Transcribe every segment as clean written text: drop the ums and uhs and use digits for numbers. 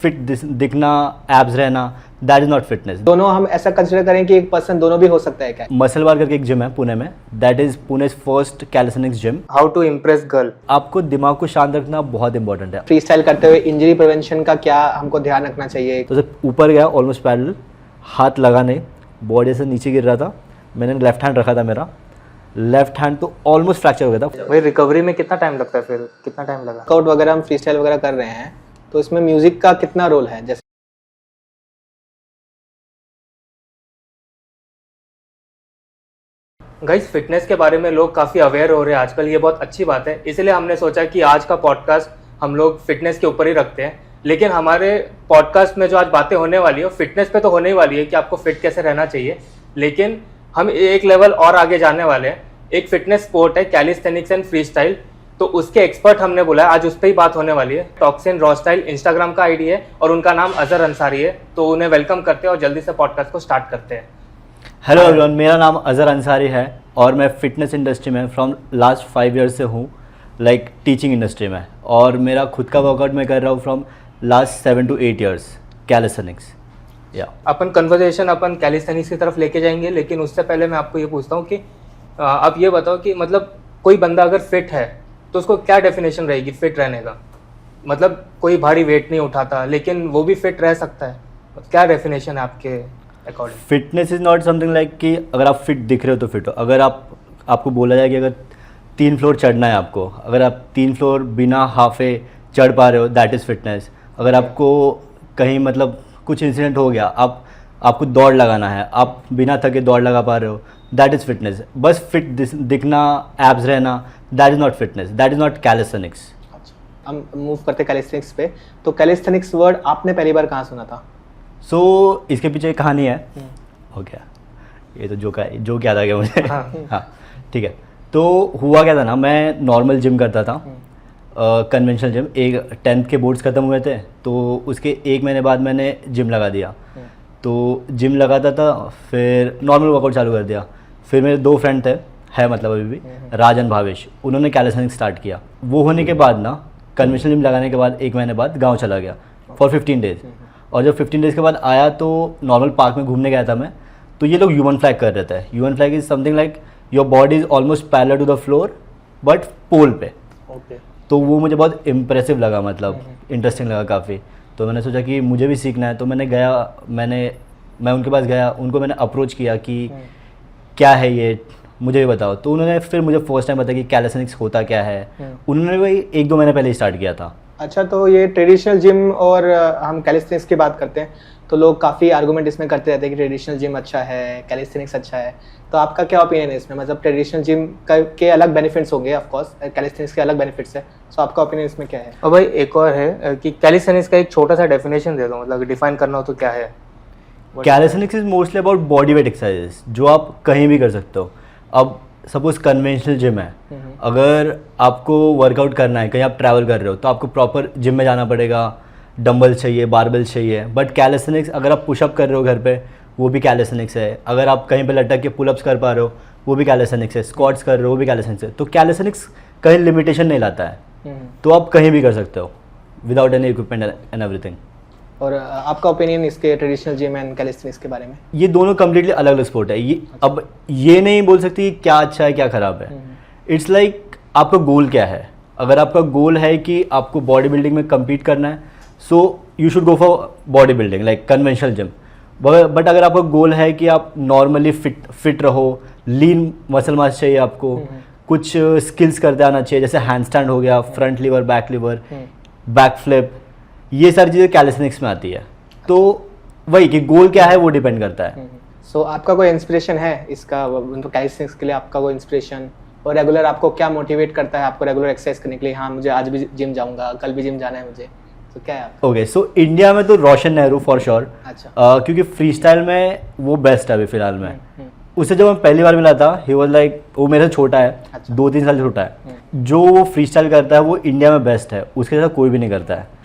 Fit दिखना, abs रहना, that is not fitness. दोनों हम ऐसा कंसिडर करें कि एक पर्सन दोनों भी हो सकता है क्या? मसल बार करके एक जिम है पुणे में, that is Pune first calisthenics gym. How to impress girl? आपको दिमाग को शांत रखना बहुत इंपॉर्टेंट है। फ्री स्टाइल करते हुए इंजरी प्रिवेंशन का क्या हमको ध्यान रखना चाहिए? तो जब ऊपर गया ऑलमोस्ट पैरेलल, हाथ लगा नहीं, बॉडी से नीचे गिर रहा था, मैंने लेफ्ट हैंड रखा था, मेरा लेफ्ट हैंड तो ऑलमोस्ट फ्रैक्चर हो गया था। भाई रिकवरी में कितना टाइम लगता है, फिर कितना टाइम लगा? वर्कआउट वगैरह हम फ्री स्टाइल वगैरह कर रहे हैं तो इसमें म्यूजिक का कितना रोल है? जैसे गाइस, फिटनेस के बारे में लोग काफ़ी अवेयर हो रहे हैं आजकल, ये बहुत अच्छी बात है। इसलिए हमने सोचा कि आज का पॉडकास्ट हम लोग फिटनेस के ऊपर ही रखते हैं। लेकिन हमारे पॉडकास्ट में जो आज बातें होने वाली है फिटनेस पे तो होने ही वाली है कि आपको फिट कैसे रहना चाहिए, लेकिन हम एक लेवल और आगे जाने वाले हैं। एक फिटनेस स्पोर्ट है कैलिस्थेनिक्स एंड फ्री स्टाइल, तो उसके एक्सपर्ट हमने बुलाया, आज उस पर ही बात होने वाली है। टॉक्सिन रॉ स्टाइल इंस्टाग्राम का आईडी है और उनका नाम अजहर अंसारी है। तो उन्हें वेलकम करते हैं और जल्दी से पॉडकास्ट को स्टार्ट करते हैं। हेलो एवरीवन, मेरा नाम अजहर अंसारी है और मैं फिटनेस इंडस्ट्री में फ्रॉम लास्ट 5 ईयर्स से हूँ, लाइक टीचिंग इंडस्ट्री में। और मेरा खुद का वर्कआउट मैं कर रहा हूँ from last 7 to 8 years calisthenics. Upon conversation upon calisthenics की तरफ लेके जाएंगे, लेकिन उससे पहले मैं आपको ये पूछता हूँ कि आप ये बताओ कि मतलब कोई बंदा अगर फिट है तो उसको क्या डेफिनेशन रहेगी फिट रहने का? मतलब कोई भारी वेट नहीं उठाता लेकिन वो भी फिट रह सकता है, क्या डेफिनेशन है आपके according? Fitness is not something like कि अगर आप फिट दिख रहे हो तो फिट हो। अगर आपको बोला जाए कि अगर 3 फ्लोर चढ़ना है आपको, अगर आप 3 फ्लोर बिना हाफे चढ़ पा रहे हो, दैट इज़ फिटनेस। अगर आपको कहीं मतलब कुछ इंसिडेंट हो गया, आपको दौड़ लगाना है, आप बिना थके दौड़ लगा पा रहे हो, दैट इज़ फिटनेस। बस फिट दिखना, एब्स रहना, that is not fitness, that is not calisthenics. हम मूव करते कैलिस्थेनिक्स पे, तो कैलिस्थेनिक्स वर्ड आपने पहली बार कहाँ सुना था? इसके पीछे एक कहानी है। हो गया, ये तो जो क्या था क्या मुझे। हाँ ठीक है। तो हुआ क्या था ना, मैं नॉर्मल जिम करता था, कन्वेंशनल जिम। एक 10th के बोर्ड्स ख़त्म हुए थे तो उसके 1 महीने बाद मैंने जिम लगा दिया। तो जिम लगाता था, फिर नॉर्मल वर्कआउट चालू कर दिया। फिर मेरे 2 फ्रेंड थे, है मतलब अभी भी, राजन भावेश, उन्होंने कैलिस्थेनिक्स स्टार्ट किया। वो होने के बाद ना, कन्वेंशनल जिम लगाने के बाद 1 महीने बाद गाँव चला गया फॉर 15 डेज़। और जब 15 डेज़ के बाद आया तो नॉर्मल पार्क में घूमने गया था मैं, तो ये लोग ह्यूमन फ्लैग कर रहे थे। Human flag is something like your body is almost parallel to the floor but pole पे। तो वो मुझे बहुत इम्प्रेसिव लगा, मतलब इंटरेस्टिंग लगा काफ़ी। तो मैंने सोचा कि मुझे भी सीखना है। तो मैं उनके पास गया, उनको मैंने अप्रोच किया कि क्या है ये, मुझे भी बताओ। तो उन्होंने फिर मुझे फर्स्ट टाइम बताया कि कैलिस्थेनिक्स होता क्या है। उन्होंने वही 1-2 महीने पहले ही स्टार्ट किया था। अच्छा, तो ये ट्रेडिशनल जिम और हम कैलिस्थेनिक्स की बात करते हैं तो लोग काफ़ी आर्गूमेंट इसमें करते रहते हैं कि ट्रेडिशनल जिम अच्छा है, कैलिस्थेनिक्स अच्छा है। तो आपका क्या ओपिनियन है इसमें? मतलब ट्रेडिशनल जिम के अलग बेनिफिट्स होंगे, ऑफ कोर्स कैलिस्थेनिक्स के अलग बेनिफिट्स है, सो आपका ओपिनियन इसमें क्या है? और भाई एक और है कि कैलिस्थेनिक्स का एक छोटा सा डेफिनेशन दे दो, मतलब डिफाइन करना हो तो क्या है? Calisthenics is mostly about body weight exercises, जो आप कहीं भी कर सकते हो। अब सपोज कन्वेंशनल जिम है, अगर आपको वर्कआउट करना है, कहीं आप ट्रैवल कर रहे हो, तो आपको प्रॉपर जिम में जाना पड़ेगा, डंबल चाहिए, बारबेल चाहिए। बट कैलिस्थेनिक्स अगर आप पुशअप कर रहे हो घर पे, वो भी कैलिस्थेनिक्स है। अगर आप कहीं पे लटक के पुलअप्स कर पा रहे हो, वो भी कैलिस्थेनिक्स है। स्क्वाट्स कर रहे हो, वो भी कैलिस्थेनिक्स है। तो कैलिस्थेनिक्स कहीं लिमिटेशन नहीं लाता है, तो आप कहीं भी कर सकते हो without any equipment and everything. और आपका ओपिनियन इसके ट्रेडिशनल जिम एंड कैलिस्थेनिक्स के बारे में? ये दोनों कम्प्लीटली अलग अलग स्पोर्ट है। अब ये नहीं बोल सकती क्या अच्छा है क्या ख़राब है। इट्स लाइक आपका गोल क्या है। अगर आपका गोल है कि आपको बॉडी बिल्डिंग में कम्पीट करना है, so you should go for body building like conventional gym. But अगर आपका गोल है कि आप नॉर्मली फिट रहो, लीन मसल मास चाहिए आपको, कुछ स्किल्स करते आना चाहिए, जैसे हैंड स्टैंड हो गया, फ्रंट लीवर, बैक फ्लिप, ये सारी चीज़ें कैलिस्थेनिक्स में आती है। तो वही कि गोल क्या है वो डिपेंड करता है। सो आपका कोई इंस्पिरेशन है इसका, तो कैलिस्थेनिक्स के लिए आपका कोई इंस्पिरेशन? और रेगुलर आपको क्या मोटिवेट करता है आपको रेगुलर एक्सरसाइज करने के लिए? हाँ, मुझे आज भी जिम जाऊंगा, कल भी जिम जाना है मुझे, तो क्या है? ओके, सो इंडिया में तो रोशन नेहरू फॉर श्योर। अच्छा। क्योंकि फ्री स्टाइल में वो बेस्ट है अभी फिलहाल में। उससे जब मैं पहली बार मिला था, ही वाज लाइक, वो मेरे से छोटा है। अच्छा। 2-3 साल छोटा है। जो वो फ्री स्टाइल करता है वो इंडिया में बेस्ट है, उसके जैसा कोई भी नहीं करता है।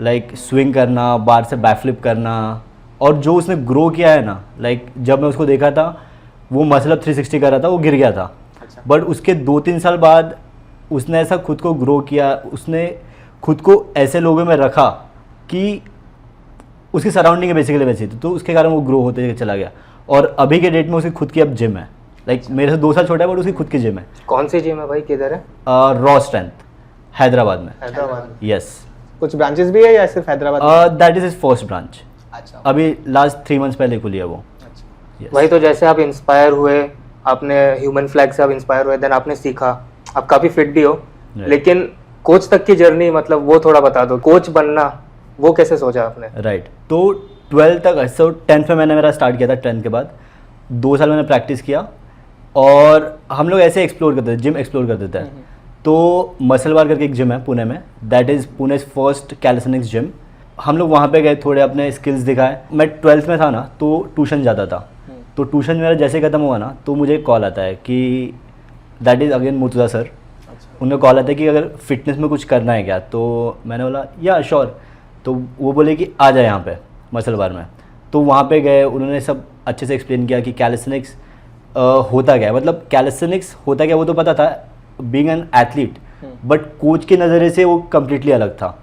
लाइक स्विंग करना, बार से बैकफ्लिप करना, और जो उसने ग्रो किया है ना, लाइक जब मैं उसको देखा था वो मतलब 360 कर रहा था, वो गिर गया था। बट उसके 2-3 साल बाद उसने ऐसा खुद को ग्रो किया, उसने खुद को ऐसे लोगों में रखा कि उसकी सराउंडिंग बेसिकली वैसी थी, तो उसके कारण वो ग्रो होते चला गया। और अभी के डेट में उसकी खुद की अब जिम है, लाइक मेरे से 2 साल छोटा है बट उसकी खुद की जिम है। कौन सी जिम है भाई, किधर है? रॉ स्ट्रेंथ, हैदराबाद में। हैदराबाद। यस। कुछ ब्रांचेस भी है या सिर्फ Hyderabad? That is his first branch. अच्छा। अभी लास्ट 3 मंथ्स पहले खुली है वो। अच्छा। Yes. भाई तो जैसे आप इंस्पायर हुए, आपने ह्यूमन फ्लैग से आप इंस्पायर हुए, देन आपने सीखा, आप काफ़ी फिट भी हो, Right. लेकिन कोच तक की जर्नी, मतलब वो थोड़ा बता दो। कोच बनना वो कैसे सोचा आपने? राइट। तो 12 तक, सो 10th में मैंने मेरा स्टार्ट किया था। 10th के बाद 2 साल मैंने प्रैक्टिस किया और हम लोग ऐसे एक्सप्लोर करते थे, जिम एक्सप्लोर करते थे। तो मसल बार करके एक जिम है पुणे में, that is Pune first calisthenics gym. हम लोग वहाँ पे गए, थोड़े अपने स्किल्स दिखाए। मैं 12th में था ना, तो ट्यूशन जाता था। तो ट्यूशन मेरा जैसे ख़त्म हुआ ना, तो मुझे कॉल आता है कि that is again Murtaza sir. उनका कॉल आता है कि अगर फिटनेस में कुछ करना है क्या, तो मैंने बोला या श्योर। तो वो बोले कि आ जाए यहाँ पे मसल बार में। तो वहाँ पे गए, उन्होंने सब अच्छे से एक्सप्लेन किया कि कैलिस्थेनिक्स होता क्या है, मतलब कैलिस्थेनिक्स होता क्या वो तो पता था, being an athlete, but coach के नज़रिए से वो कम्प्लीटली अलग था।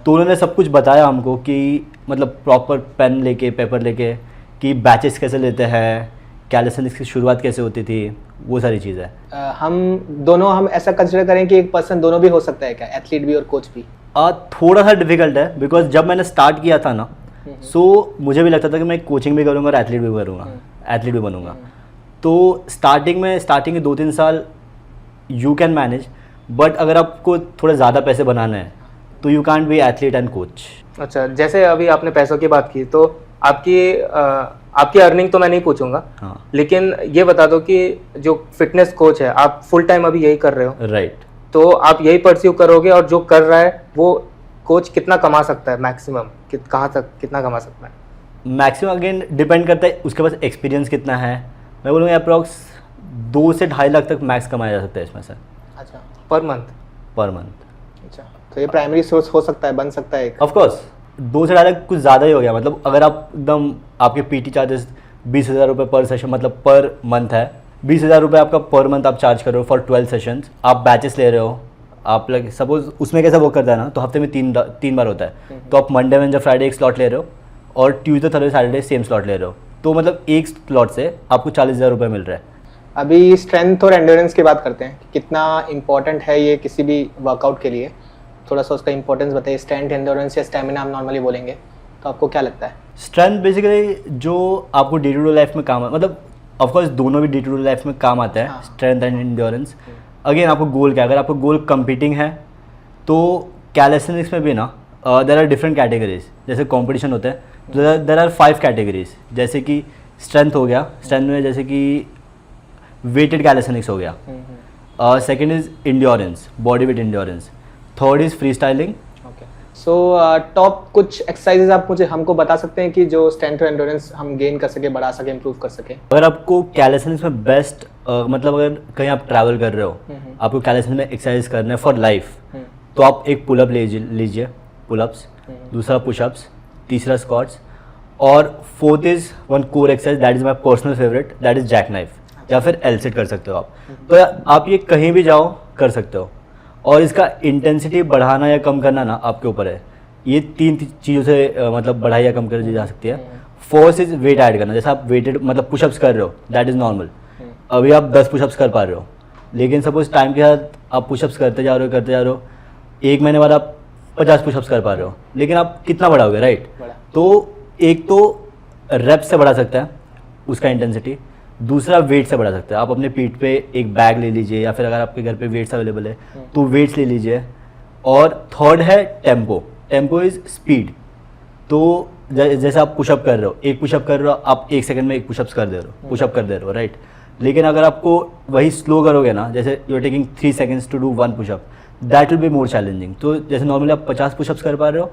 तो उन्होंने सब कुछ बताया हमको कि मतलब प्रॉपर पेन लेके, पेपर लेके, कि बैचेस कैसे लेते हैं, कैलिस्थेनिक्स की शुरुआत कैसे होती थी, वो सारी चीज़ें। हम ऐसा कंसिडर करें कि एक पर्सन दोनों भी हो सकता है क्या, एथलीट भी और कोच भी? थोड़ा सा डिफिकल्ट है, बिकॉज जब मैंने स्टार्ट किया था ना, सो मुझे भी लगता था कि मैं कोचिंग भी करूँगा और एथलीट भी करूँगा, एथलीट भी बनूँगा। तो स्टार्टिंग के 2-3 साल यू कैन मैनेज, बट अगर आपको थोड़े ज़्यादा पैसे बनाने हैं तो you can't B athlete and coach. अच्छा, जैसे अभी आपने पैसों की बात की, तो आपकी अर्निंग तो मैं नहीं पूछूंगा, हाँ। लेकिन ये बता दो कि जो फिटनेस कोच है, आप फुल टाइम अभी यही कर रहे हो, राइट। तो आप यही परस्यू करोगे, और जो कर रहा है वो कोच कितना कमा सकता है मैक्सिमम, कहाँ तक कितना कमा सकता है? मैक्सिमम अगेन डिपेंड करता है उसके पास एक्सपीरियंस कितना है। मैं बोलूँगा अप्रॉक्स 2 से 2.5 लाख तक मैक्स कमाया जा सकता है इसमें से। अच्छा। Per month? Per month. अच्छा, तो ये प्राइमरी सोर्स हो सकता है, बन सकता है? ऑफ कोर्स 2 से 2.5 लाख कुछ ज़्यादा ही हो गया। मतलब अगर आप एकदम, आपके पीटी चार्जेस 20,000 रुपये पर सेशन, मतलब पर मंथ है, 20,000 रुपये आपका पर मंथ आप चार्ज कर रहे हो फॉर 12 सेशंस। आप बैचेस ले रहे हो, आप लाइक सपोज उसमें कैसा वर्क करता है ना, तो हफ्ते में 3 बार होता है। तो आप मंडे, वेडनेसडे, फ्राइडे एक स्लॉट ले रहे हो और Tuesday, Thursday, Saturday same slot ले रहे हो। तो मतलब एक स्लॉट से आपको 40,000 रुपये मिल रहा है। अभी स्ट्रेंथ और एंड्योरेंस की बात करते हैं, कितना इंपॉर्टेंट है ये किसी भी वर्कआउट के लिए? थोड़ा सा उसका इंपॉर्टेंस बताइए। स्ट्रेंथ, एंड्योरेंस या स्टैमिना हम नॉर्मली बोलेंगे, तो आपको क्या लगता है? स्ट्रेंथ बेसिकली जो आपको डे टू डे लाइफ में काम, मतलब ऑफकोर्स दोनों भी डे टू डे लाइफ में काम आता है, स्ट्रेंथ एंड एंड्योरेंस। अगेन आपको गोल क्या है, अगर आपको गोल कंपीटिंग है तो कैलिस्थेनिक्स में भी ना देयर आर डिफरेंट कैटेगरीज। जैसे कंपटीशन होता है तो देयर आर 5 कैटेगरीज, जैसे कि स्ट्रेंथ हो गया, स्ट्रेंथ में जैसे कि वेटेड कैलिस्थेनिक्स हो गया, second is endurance, body weight endurance, third is free styling. So top कुछ एक्सरसाइजेज आप हमको बता सकते हैं कि जो स्ट्रेंथ और एंड्योरेंस हम गेन कर सके, बढ़ा सके, इंप्रूव कर सके? अगर आपको कैलिस्थेनिक्स में बेस्ट मतलब अगर कहीं आप ट्रैवल कर रहे हो, आपको कैलिस्थेनिक्स में एक्सरसाइज करना है फॉर लाइफ, तो आप एक पुलअप लीजिए, पुलअप्स, दूसरा पुशअप्स, तीसरा स्क्वाट्स, और fourth is one core exercise that is my personal favourite, that is jack knife, या फिर एल सिट कर सकते हो आप। तो आप ये कहीं भी जाओ कर सकते हो, और इसका इंटेंसिटी बढ़ाना या कम करना ना आपके ऊपर है। ये 3 चीज़ों से मतलब बढ़ाई या कम कर जा सकती है। फर्स्ट इज वेट ऐड करना, जैसे आप वेटेड मतलब पुशअप्स कर रहे हो, दैट इज नॉर्मल। अभी आप 10 पुशअप्स कर पा रहे हो, लेकिन सपोज टाइम के साथ आप पुशअप्स करते जा रहे हो, 1 महीने बाद आप 50 पुशअप्स कर पा रहे हो, लेकिन आप कितना बढ़ाओगे, राइट? तो एक तो रेप से बढ़ा सकता है उसका इंटेंसिटी, दूसरा वेट से बढ़ा सकता है। आप अपने पीठ पे एक बैग ले लीजिए, या फिर अगर आपके घर पे वेट्स अवेलेबल है तो वेट्स ले लीजिए। और थर्ड है टेम्पो, टेम्पो इज स्पीड। तो जैसे आप पुशअप कर रहे हो, एक पुशअप कर रहे हो, आप 1 सेकंड में एक पुशअप कर दे रहे हो, राइट? लेकिन अगर आपको वही स्लो करोगे ना, जैसे you are taking 3 seconds to do 1 pushup, that will be more challenging. तो जैसे नॉर्मली आप 50 पुशअप्स कर पा रहे हो,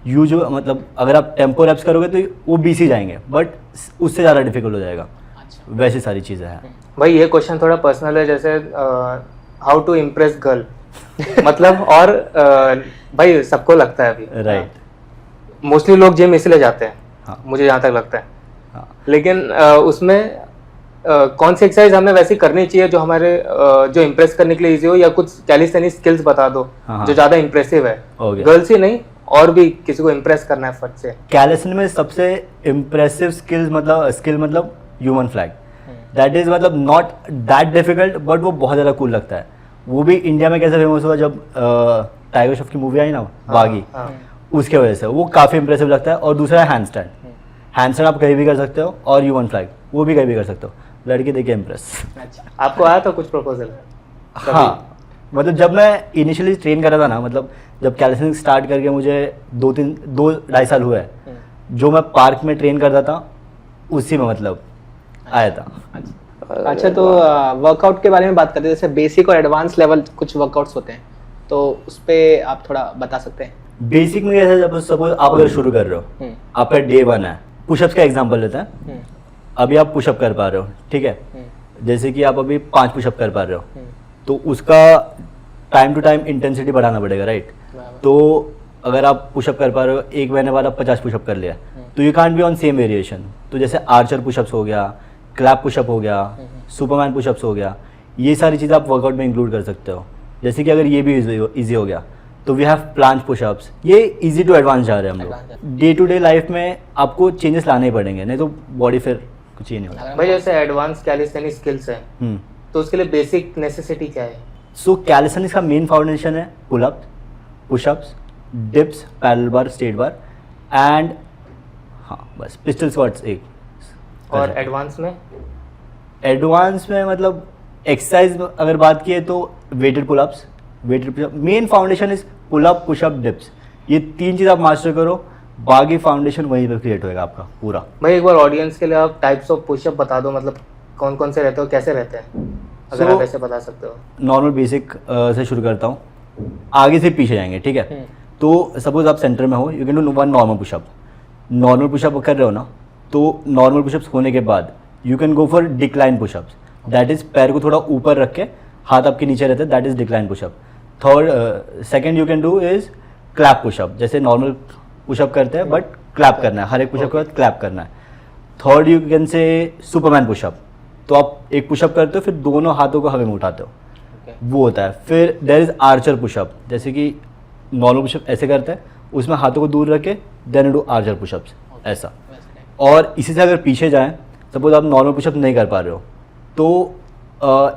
जो मतलब अगर आप टेम्पो रैप्स करोगे तो वो 20 ही जाएंगे, बट उससे ज़्यादा डिफिकल्ट हो जाएगा। वैसी सारी चीज़ें हैं। भाई ये क्वेश्चन थोड़ा पर्सनल है, जैसे हाउ टू इम्प्रेस गर्ल, मतलब और भाई सबको लगता है अभी, राइट, मोस्टली लोग जिम इसलिए जाते हैं, हाँ। मुझे जहाँ तक लगता है, हाँ। लेकिन उसमें कौन सी एक्सरसाइज हमें वैसी करनी चाहिए जो हमारे जो इम्प्रेस करने के लिए इजी हो, या कुछ कैलिस्थेनिक स्किल्स बता दो हाँ। जो ज़्यादा इम्प्रेसिव है, हो गया। गर्ल्स ही नहीं और भी किसी को इम्प्रेस करना है फट से? कैलिस्थेनिक्स में सबसे इम्प्रेसिव स्किल मतलब ह्यूमन फ्लैग, दैट इज मतलब नॉट दैट डिफिकल्ट, बट वो बहुत ज़्यादा कूल लगता है। वो भी इंडिया में कैसे फेमस हुआ जब टाइगर श्रॉफ की मूवी आई ना बागी, उसके वजह से वो काफ़ी इंप्रेसिव लगता है। और दूसरा है हैंड स्टैंड आप कहीं भी कर सकते हो, और ह्यूमन फ्लैग वो भी कहीं भी कर सकते हो। लड़के देखिए इम्प्रेस। अच्छा, आपको आया था कुछ प्रपोजल? हाँ, मतलब जब मैं इनिशियली ट्रेन कर रहा था ना, मतलब जब कैलिस्थेनिक्स स्टार्ट करके मुझे 2-2.5 साल हुए हैं, जो मैं पार्क में ट्रेन करता था उसी में मतलब आया था। अच्छा, तो वर्कआउट के बारे में बात करते हैं। जैसे बेसिक और एडवांस लेवल कुछ वर्कआउट्स होते हैं, तो उस पर आप थोड़ा बता सकते हैं? बेसिक में जैसे जब सपोज आप अगर शुरू कर रहे हो, आपका डे 1 है, पुशअप्स का एग्जांपल लेते हैं। अभी आप पुशअप कर पा रहे हो, ठीक है, जैसे कि आप अभी 5 पुशअप कर पा रहे हो, तो उसका टाइम टू टाइम इंटेंसिटी बढ़ाना पड़ेगा, राइट? तो अगर आप पुशअप कर पा रहे हो, 1 महीने बाद आप 50 पुशअप कर लिया, तो you can't be on same variation. तो जैसे आर्चर पुशअप्स हो गया, क्लैप पुशअप हो गया, सुपरमैन पुशअप्स हो गया, ये सारी चीज़ें आप वर्कआउट में इंक्लूड कर सकते हो। जैसे कि अगर ये भी ईजी हो गया, तो वी हैव प्लांच पुशअप्स। ये इजी टू एडवांस जा रहे हैं हम लोग। डे टू डे लाइफ में आपको चेंजेस लाने ही पड़ेंगे, नहीं तो बॉडी फिर कुछ ही नहीं होगा। भाई जैसे एडवांस कैलिस्थेनिक्स स्किल्स है, तो उसके लिए बेसिक नेसेसिटी क्या है? सो कैलिस्थेनिक्स का मेन फाउंडेशन है pullups, pushups, dips, parallel bar, straight bar and हाँ बस पिस्टल स्क्वाट्स एक। और एडवांस में? एडवांस में मतलब एक्सरसाइज अगर बात की है तो weighted pullups, main foundation is pullup, pushup, dips. ये 3 चीज़ आप मास्टर करो, बाकी फाउंडेशन वहीं पर क्रिएट होएगा आपका पूरा। भाई एक बार ऑडियंस के लिए आप टाइप्स ऑफ पुशअप बता दो, मतलब कौन कौन से रहते हो, कैसे रहते हैं, अगर आप ऐसे बता सकते हो। नॉर्मल बेसिक से शुरू करता हूँ, आगे से पीछे जाएंगे, ठीक है? तो सपोज आप सेंटर में हो, you can do 1 normal pushup. Normal pushup कर रहे हो ना, तो नॉर्मल पुशअप्स होने के बाद you can go for decline pushups, that is पैर को थोड़ा ऊपर रख के हाथ आपके नीचे रहते हैं, that is decline pushup. Second you can do is clap pushup, जैसे नॉर्मल पुशअप करते हैं बट क्लैप करना है, हर एक पुशअप के बाद क्लैप करना है। Third you can say Superman pushup, तो आप एक पुशअप करते हो फिर दोनों हाथों को हवा में उठाते हो, वो होता है। फिर देयर इज आर्चर पुशअप, जैसे कि नॉर्मल पुशअप ऐसे करते हैं, उसमें हाथों को दूर रख के देन डू आर्चर पुशअप्स, ऐसा। और इसी से अगर पीछे जाएं, सपोज आप नॉर्मल पुशअप नहीं कर पा रहे हो, तो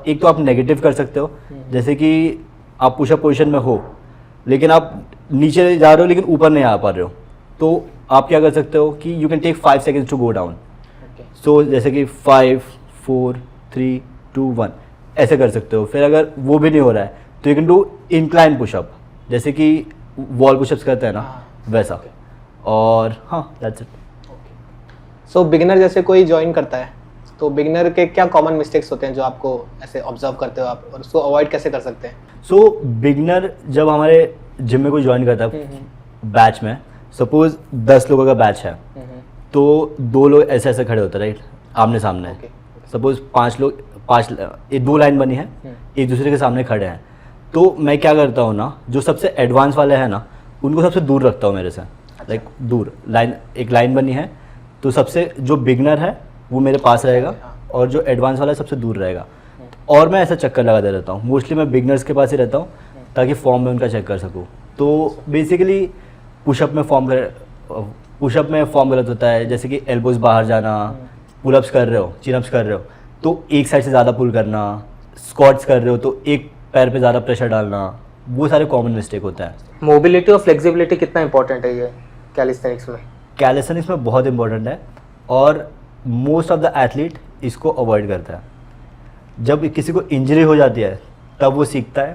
एक तो आप नेगेटिव कर सकते हो, जैसे कि आप पुशअप पोजीशन में हो लेकिन आप नीचे जा रहे हो लेकिन ऊपर नहीं आ पा रहे हो, तो आप क्या कर सकते हो कि you can take 5 seconds to go down. So जैसे कि 5, 4, 3, 2, 1 ऐसे कर सकते हो। फिर अगर वो भी नहीं हो रहा है तो you can do incline pushup, जैसे कि वॉल पुशअप्स करते हैं ना, वैसा। और हाँ, दैट्स इट। सो बिगिनर जैसे कोई ज्वाइन करता है, तो बिगिनर के क्या कॉमन मिस्टेक्स होते हैं जो आपको ऐसे ऑब्जर्व करते हो आप, और उसको अवॉइड कैसे कर सकते हैं? सो बिगिनर जब हमारे जिम में कोई ज्वाइन करता है बैच में, सपोज 10 लोगों का बैच है, तो 2 लोग ऐसे ऐसे खड़े होते हैं, राइट, आमने सामने। सपोज 5 लोग, 2 लाइन बनी है, एक दूसरे के सामने खड़े हैं, तो मैं क्या करता हूँ ना, जो सबसे एडवांस वाले हैं ना, उनको सबसे दूर रखता हूँ मेरे से, लाइक दूर। लाइन, एक लाइन बनी है, तो सबसे जो बिगनर है वो मेरे पास रहेगा और जो एडवांस वाला है सबसे दूर रहेगा। और मैं ऐसा चक्कर लगाते रहता हूँ, मोस्टली मैं बिगनर्स के पास ही रहता हूँ ताकि फॉर्म में उनका चेक कर सकूँ। तो बेसिकली पुशअप में फॉर्म गलत होता है, जैसे कि एल्बोज बाहर जाना, पुलअप्स कर रहे हो, चिनअप्स कर रहे हो तो एक साइड से ज़्यादा पुल करना, स्क्वाट्स कर रहे हो तो एक पैर पे ज़्यादा प्रेशर डालना, वो सारे कॉमन मिस्टेक होता है। मोबिलिटी और फ्लेक्सिबिलिटी कितना इंपॉर्टेंट है ये कैलिस्थेनिक्स में? कैलिस्थेनिक्स में बहुत इंपॉर्टेंट है और मोस्ट ऑफ द एथलीट इसको अवॉइड करता है। जब किसी को इंजरी हो जाती है तब वो सीखता है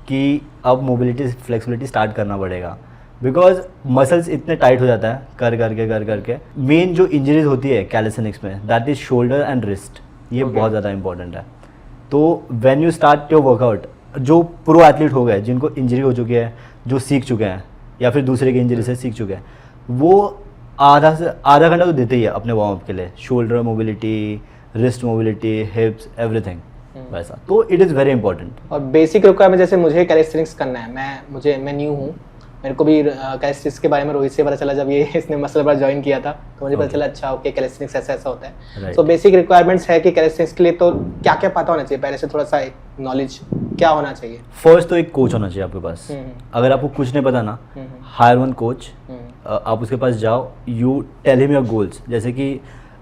कि अब मोबिलिटी फ्लेक्सिबिलिटी स्टार्ट करना पड़ेगा, बिकॉज मसल्स इतने टाइट हो जाता है कर करके। मेन जो इंजरीज होती है कैलिस्थेनिक्स में, that is shoulder and wrist, ये बहुत ज़्यादा इंपॉर्टेंट है। तो when you start your workout, जो प्रो एथलीट हो गए जिनको इंजरी हो चुकी है, जो सीख चुके हैं या फिर दूसरे की इंजरी से सीख चुके हैं, वो आधा घंटा तो देते ही है अपने वार्म अप के लिए, shoulder mobility, wrist mobility, हिप्स, everything वैसा। तो इट इज़ वेरी इंपॉर्टेंट। और बेसिक रिक्वायरमेंट, जैसे मुझे कैलिस्थेनिक्स करना है, मैं न्यू हूँ, मेरे को भी कैलिस्थेनिक्स के बारे में रोहित से पता चला जब ये इसने मसल बार ज्वाइन किया था, तो मुझे पता चला अच्छा ओके कैलिस्थेनिक्स ऐसा ऐसा होता है। Right. तो बेसिक रिक्वायरमेंट्स है कि कैलिस्थेनिक्स के लिए तो क्या क्या पता होना चाहिए पहले से, थोड़ा सा नॉलेज क्या होना चाहिए? फर्स्ट तो एक कोच होना चाहिए आपके पास। अगर आपको कुछ नहीं पता ना, हायर वन कोच, आप उसके पास जाओ, you tell him your goals. जैसे कि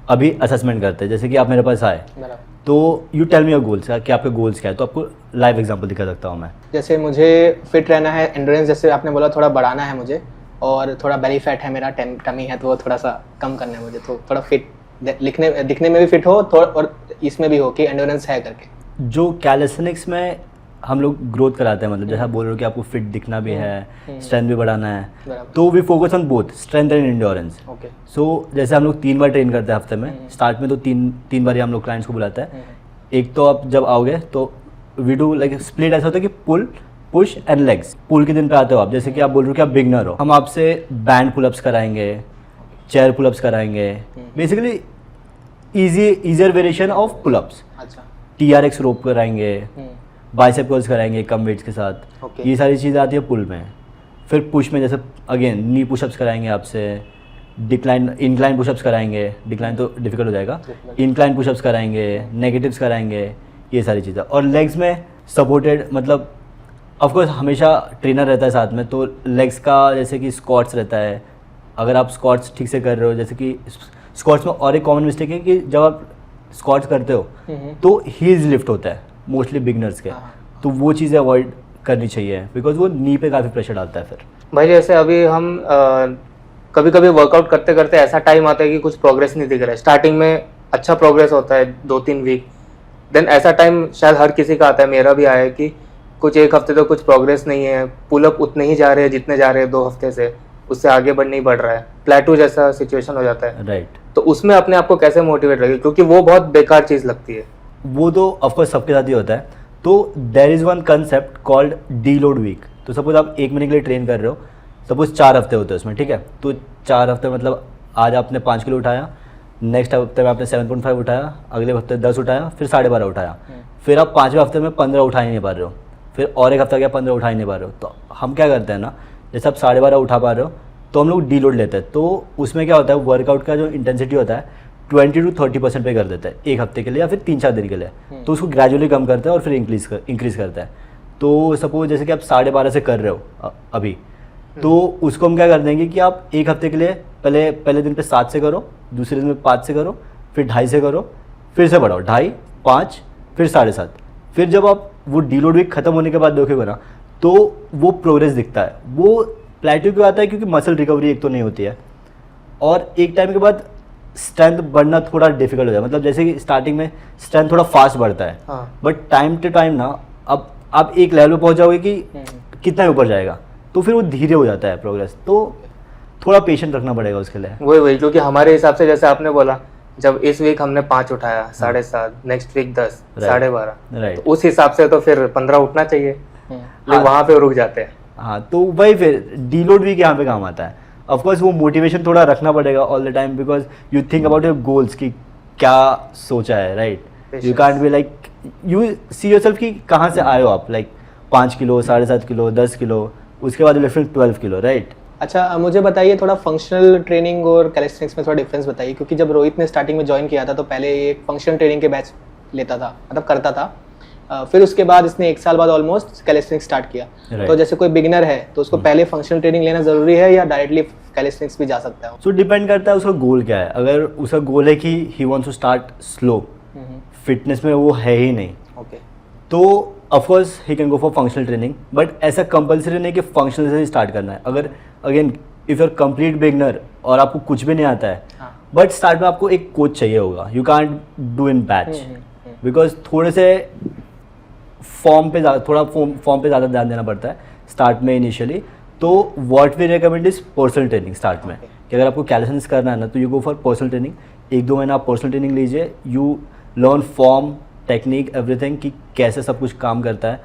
अभी असेसमेंट करते हैं, जैसे कि आप मेरे पास आए बराबर। तो you tell me your goals, कि आपके गोल्स क्या है, तो आपको लाइव एग्जांपल दिखा सकता हूँ मैं। जैसे मुझे फिट रहना है, एंड्योरेंस जैसे आपने बोला थोड़ा बढ़ाना है मुझे, और थोड़ा बेली फैट है मेरा, टमी है तो वो थोड़ा सा कम करना है मुझे, तो थोड़ा फिट दिखने में भी फिट हो थोड़ा, और इसमें भी हो कि एंड्योरेंस है करके। जो कैलिस्थेनिक्स में हम लोग ग्रोथ कराते हैं, मतलब जैसा आप बोल रहे हो कि आपको फिट दिखना भी है, स्ट्रेंथ भी बढ़ाना है, बराबर। तो we focus on both strength and endurance. Okay. So जैसे हम लोग 3 बार ट्रेन करते हैं हफ्ते में, स्टार्ट में तो तीन बार ही हम लोग क्लाइंट्स को बुलाते हैं। एक तो आप जब आओगे तो वी डू लाइक स्प्लिट, ऐसा होता है कि पुल, पुश एंड लेग्स। पुल के दिन पे आते हो आप, जैसे कि आप बोल रहे हो कि आप बिगनर हो, हम आपसे बैंड पुलअप्स कराएंगे, चेयर पुलअप्स कराएंगे, basically easier variation of pullups. अच्छा। TRX रोप कराएंगे, बाइसेप कर्ल्स कराएंगे कम वेट्स के साथ। Okay. ये सारी चीज़ें आती है पुल में। फिर पुश में जैसे अगेन नी पुशअप्स कराएंगे आपसे, इंक्लाइन पुशअप्स कराएंगे, डिक्लाइन तो डिफिकल्ट हो जाएगा, इंक्लाइन पुशअप्स कराएंगे, नेगेटिव्स कराएंगे, ये सारी चीज़ें। और लेग्स में सपोर्टेड, मतलब ऑफकोर्स हमेशा ट्रेनर रहता है साथ में, तो लेग्स का जैसे कि स्क्वाट्स रहता है। अगर आप स्क्वाट्स ठीक से कर रहे हो, जैसे कि स्क्वाट्स में और एक कॉमन मिस्टेक है कि जब आप स्क्वाट्स करते हो तो हील्स लिफ्ट होता है मोस्टली बिगनर्स के, तो वो चीज़ें अवॉइड करनी चाहिए बिकॉज वो नी पे काफ़ी प्रेशर डालता है। फिर भाई जैसे अभी हम कभी कभी वर्कआउट करते करते ऐसा टाइम आता है कि कुछ प्रोग्रेस नहीं दिख रहा है। स्टार्टिंग में अच्छा प्रोग्रेस होता है 2-3 वीक, देन ऐसा टाइम शायद हर किसी का आता है, मेरा भी आया है कि कुछ एक हफ्ते तो कुछ प्रोग्रेस नहीं है, पुलअप उतने ही जा रहे हैं जितने जा रहे हैं 2 हफ्ते से, उससे आगे नहीं बढ़ रहा है, प्लेटू जैसा सिचुएशन हो जाता है। राइट। तो उसमें अपने आप को कैसे मोटिवेट रखें, क्योंकि वो बहुत बेकार चीज़ लगती है। वो तो ऑफकोर्स सबके साथ ही होता है। तो there is one concept called deload week. तो सपोज आप 1 महीने के लिए ट्रेन कर रहे हो, सपोज 4 हफ्ते होते हैं उसमें, ठीक है। तो 4 हफ्ते मतलब आज आपने 5 किलो उठाया, नेक्स्ट हफ्ते में आपने 7.5 उठाया, अगले हफ्ते 10 उठाया, फिर 12.5 उठाया, फिर आप 5वें हफ्ते में 15 उठा ही नहीं पा रहे हो, फिर और एक हफ्ता गया 15 उठा ही नहीं पा रहे हो। तो हम क्या करते हैं ना, जैसे आप 12.5 उठा पा रहे हो तो हम लोग डीलोड लेते हैं। तो उसमें क्या होता है, वर्कआउट का जो इंटेंसिटी होता है 20 to 30% पे कर देता है एक हफ्ते के लिए या फिर 3-4 दिन के लिए। तो उसको ग्रेजुअली कम करता है और फिर इंक्रीज़ करता है। तो सपोज जैसे कि आप 12.5 से कर रहे हो अभी, तो उसको हम क्या कर देंगे कि आप एक हफ्ते के लिए पहले दिन पे 7 से करो, दूसरे दिन पे 5 से करो, फिर 2.5 से करो, फिर से बढ़ाओ 2.5, 5, फिर 7.5। फिर जब आप वो डीलोड वीक खत्म होने के बाद देखोगे ना, तो वो प्रोग्रेस दिखता है। वो प्लेटू क्यों आता है, क्योंकि मसल रिकवरी एक तो नहीं होती है, और एक टाइम के बाद स्ट्रेंथ बढ़ना थोड़ा डिफिकल्ट हो जाए। मतलब जैसे कि स्टार्टिंग में स्ट्रेंथ थोड़ा फास्ट बढ़ता है, बट टाइम टू टाइम ना अब आप एक लेवल पे पहुंच जाओगे कि कितना ऊपर जाएगा, तो फिर वो धीरे हो जाता है प्रोग्रेस। तो थोड़ा पेशेंट रखना पड़ेगा उसके लिए। वही क्योंकि हमारे हिसाब से जैसे आपने बोला, जब इस वीक हमने 5 उठाया, 7.5, नेक्स्ट वीक 10, 12.5, राइट, तो उस हिसाब से तो फिर 15 उठना चाहिए, लेकिन वहां पे रुक जाते हैं। हाँ, तो वही फिर डीलोड वीक यहाँ पे काम आता है। ऑफ कोर्स वो मोटिवेशन थोड़ा रखना पड़ेगा all the time, because you think about your goals कि क्या सोचा है, right. You can't be like, you see yourself कि कहाँ से आए हो आप, लाइक 5 किलो, 7.5 किलो, 10 किलो, उसके बाद लिफ्टिंग 12 किलो, राइट। अच्छा, मुझे बताइए थोड़ा फंक्शनल ट्रेनिंग और कैलिस्थेनिक्स में थोड़ा डिफरेंस बताइए, क्योंकि जब रोहित ने स्टार्टिंग में ज्वाइन किया था तो पहले ये फंक्शनल ट्रेनिंग के बैच लेता था, मतलब करता था। फिर उसके बाद इसने 1 साल बाद ऑलमोस्ट कैलिस्थेनिक्स स्टार्ट किया। तो जैसे कोई बिगिनर है तो उसको पहले फंक्शनल ट्रेनिंग लेना जरूरी है या डायरेक्टली कैलिस्थेनिक्स भी जा सकता है? सो डिपेंड करता है उसका गोल क्या है। अगर उसका गोल है कि he wants to start slow, fitness में वो है ही नहीं, ओके, तो of course he can go for functional training, but ऐसा कंपलसरी नहीं कि फंक्शनल से ही स्टार्ट करना है। अगर again if you are complete beginner और आपको कुछ भी नहीं आता है, बट स्टार्ट में आपको एक कोच चाहिए होगा। You can't do in batch, because थोड़े से फॉर्म पे ज़्यादा ध्यान देना पड़ता है स्टार्ट में इनिशियली। तो what we recommend is personal training start में, कि अगर आपको कैलिस्थेनिक्स करना है ना, तो you go for personal training. 1-2 महीना आप पर्सनल ट्रेनिंग लीजिए, you learn form, technique, everything कि कैसे सब कुछ काम करता है,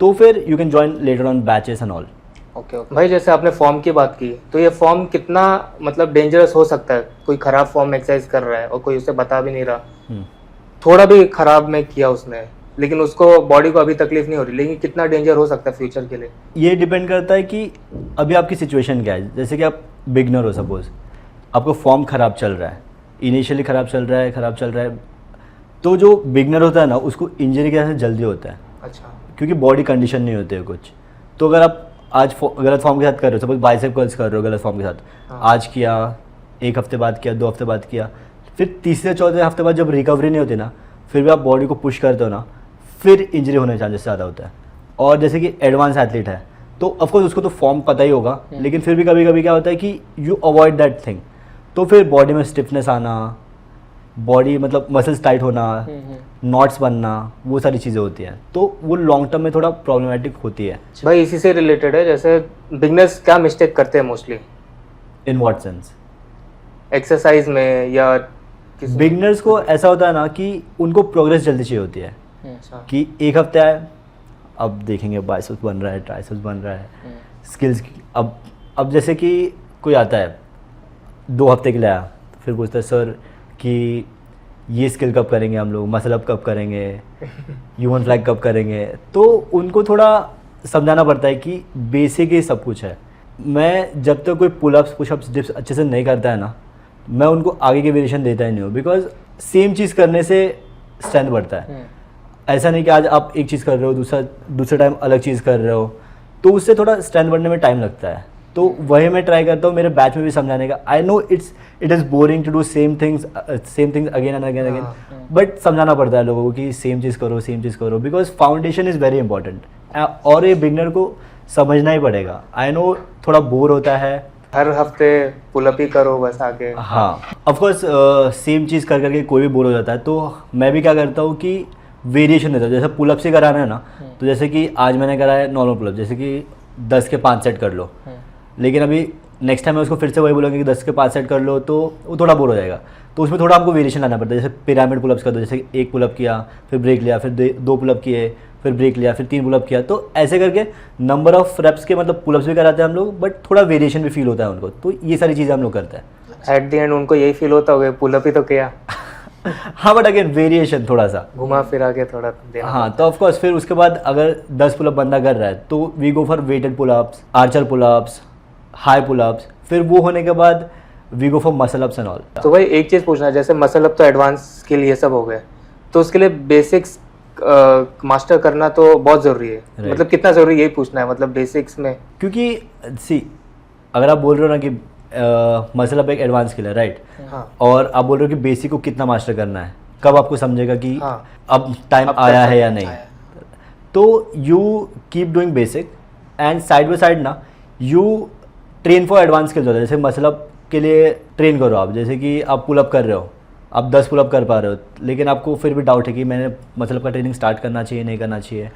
तो फिर you can join later on batches and all. Okay भाई, जैसे आपने फॉर्म की बात की, तो ये फॉर्म कितना मतलब डेंजरस हो सकता है? कोई खराब फॉर्म एक्सरसाइज कर रहा है और कोई उसे बता भी नहीं रहा, थोड़ा भी खराब में किया उसने, लेकिन उसको बॉडी को अभी तकलीफ नहीं हो रही, लेकिन कितना डेंजर हो सकता है फ्यूचर के लिए? ये डिपेंड करता है कि अभी आपकी सिचुएशन क्या है। जैसे कि आप बिगनर हो, सपोज आपको फॉर्म ख़राब चल रहा है, इनिशियली ख़राब चल रहा है, तो जो बिगनर होता है ना उसको इंजरी के से जल्दी होता है। अच्छा। क्योंकि बॉडी कंडीशन नहीं होती है कुछ। तो अगर आप आज गलत फॉर्म के साथ कर रहे हो, सपोज बाइसेप कर्ल्स कर रहे हो गलत फॉर्म के साथ, हाँ। आज किया, 1 हफ्ते बाद किया, 2 हफ्ते बाद किया, फिर तीसरे चौथे हफ्ते बाद जब रिकवरी नहीं होती ना, फिर भी आप बॉडी को पुश करते हो ना, फिर इंजरी होने के चांसेस ज़्यादा होता है। और जैसे कि एडवांस एथलीट है तो ऑफकोर्स उसको तो फॉर्म पता ही होगा, लेकिन फिर भी कभी कभी क्या होता है कि यू अवॉइड दैट थिंग, तो फिर बॉडी में स्टिफनेस आना, बॉडी मतलब मसल्स टाइट होना, नॉट्स बनना, वो सारी चीज़ें होती हैं, तो वो लॉन्ग टर्म में थोड़ा प्रॉब्लमेटिक होती है। भाई इसी से रिलेटेड है, जैसे बिगनर्स क्या मिस्टेक करते हैं mostly? In what sense? Exercise में या किसी? बिगनर्स को ऐसा होता है ना कि उनको प्रोग्रेस जल्दी चाहिए होती है, अच्छा। कि 1 हफ्ते आए, अब देखेंगे बाइसेप्स बन रहा है, ट्राइसेप्स बन रहा है, स्किल्स अब जैसे कि कोई आता है 2 हफ्ते के लिए आया, फिर पूछता है सर कि ये स्किल कब करेंगे हम लोग, मसल अप कब करेंगे, ह्यूमन फ्लैग कब करेंगे, तो उनको थोड़ा समझाना पड़ता है कि बेसिक ही सब कुछ है। मैं जब तक कोई पुलअप्स पुशअप्स डिप्स अच्छे से नहीं करता है ना, मैं उनको आगे के वेरिएशन देता ही नहीं हूँ, बिकॉज सेम चीज़ करने से स्ट्रेंथ बढ़ता है। ऐसा नहीं कि आज आप एक चीज़ कर रहे हो, दूसरे टाइम अलग चीज़ कर रहे हो, तो उससे थोड़ा स्ट्रेंथ बढ़ने में टाइम लगता है। तो वही मैं ट्राई करता हूँ मेरे बैच में भी समझाने का। I know it is boring to do same things again and again, but समझाना पड़ता है लोगों को कि सेम चीज़ करो, because foundation is very important और ये बिगनर को समझना ही पड़ेगा। आई नो थोड़ा बोर होता है, हर हफ्ते पुलअप ही करो बस आगे। हाँ, ऑफकोर्स सेम चीज़ कर करके कोई भी बोर हो जाता है, तो मैं भी क्या करता हूँ कि वेरिएशन देता हूँ। जैसे पुलअप से कराना है ना, तो जैसे कि आज मैंने कराया नॉर्मल पुलअप, जैसे कि 10 के 5 सेट कर लो, लेकिन अभी नेक्स्ट टाइम मैं उसको फिर से वही बोलूँगा कि 10 के 5 सेट कर लो, तो वो थोड़ा बोर हो जाएगा। तो उसमें थोड़ा हमको वेरिएशन लाना पड़ता है। जैसे पिरामिड पुलअप्स कर दो, जैसे 1 पुलअप किया, फिर ब्रेक लिया, फिर 2 पुलअप किए, फिर ब्रेक लिया, फिर 3 पुलअप किया, तो ऐसे करके नंबर ऑफ रेप्स के मतलब पुलअप्स भी कराते हैं हम लोग, बट थोड़ा वेरिएशन भी फील होता है उनको। तो ये सारी चीज़ें हम लोग करते हैं। एट द एंड उनको यही फील होता होगा पुलअप ही तो किया। हाँ, बट अगेन वेरिएशन थोड़ा सा घुमा फिरा के थोड़ा देना। हाँ, तो ऑफ कोर्स फिर उसके बाद अगर 10 पुलअप बंदा कर रहा है तो we go for weighted pullups, archer pullups, high pullups, फिर वो होने के बाद we go for muscle ups and all. तो भाई एक चीज़ पूछना है, जैसे मसल अप तो एडवांस स्किल ये सब हो गए, तो उसके लिए बेसिक्स मास्टर करना तो बहुत ज़रूरी है। मतलब कितना ज़रूरी, यही पूछना है, मतलब बेसिक्स में। क्योंकि सी अगर आप बोल रहे हो ना कि मसल अप एक एडवांस स्किल है, राइट, हाँ। और आप बोल रहे हो कि बेसिक को कितना मास्टर करना है, कब आपको समझेगा कि हाँ। अब टाइम आया है या नहीं, तो you keep doing basic and side by side ना you train for advance skills होता है। जैसे मसल अप के लिए ट्रेन करो आप, जैसे कि आप पुलअप कर रहे हो, आप 10 पुलअप कर पा रहे हो, लेकिन आपको फिर भी डाउट है कि मैंने मसल अप का ट्रेनिंग स्टार्ट करना चाहिए नहीं करना चाहिए,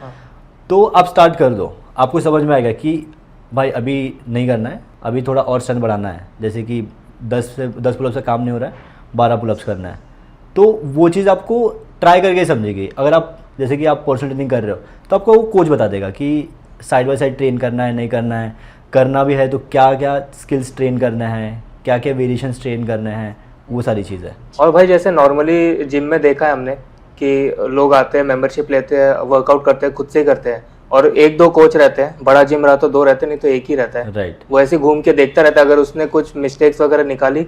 तो आप स्टार्ट कर दो। आपको समझ में आएगा कि भाई अभी नहीं करना है, अभी थोड़ा और स्ट्रेंथ बढ़ाना है, जैसे कि 10 पुलअप से काम नहीं हो रहा है, 12 पुलअप्स करना है, तो वो चीज़ आपको ट्राई करके समझेगी। अगर आप जैसे कि आप पर्सनल ट्रेनिंग कर रहे हो तो आपको वो कोच बता देगा कि साइड बाय साइड ट्रेन करना है नहीं करना है, करना भी है तो क्या क्या स्किल्स ट्रेन करना है, क्या क्या वेरिएशंस ट्रेन करने हैं, वो सारी चीज़ें। और भाई जैसे नॉर्मली जिम में देखा है हमने कि लोग आते हैं, मेंबरशिप लेते हैं, वर्कआउट करते हैं, खुद से ही करते हैं, और 1-2 कोच रहते हैं, बड़ा जिम रहा तो 2 रहते, नहीं तो 1 ही रहता है, राइट। वो ऐसे घूम के देखता रहता है, अगर उसने कुछ मिस्टेक्स वगैरह निकाली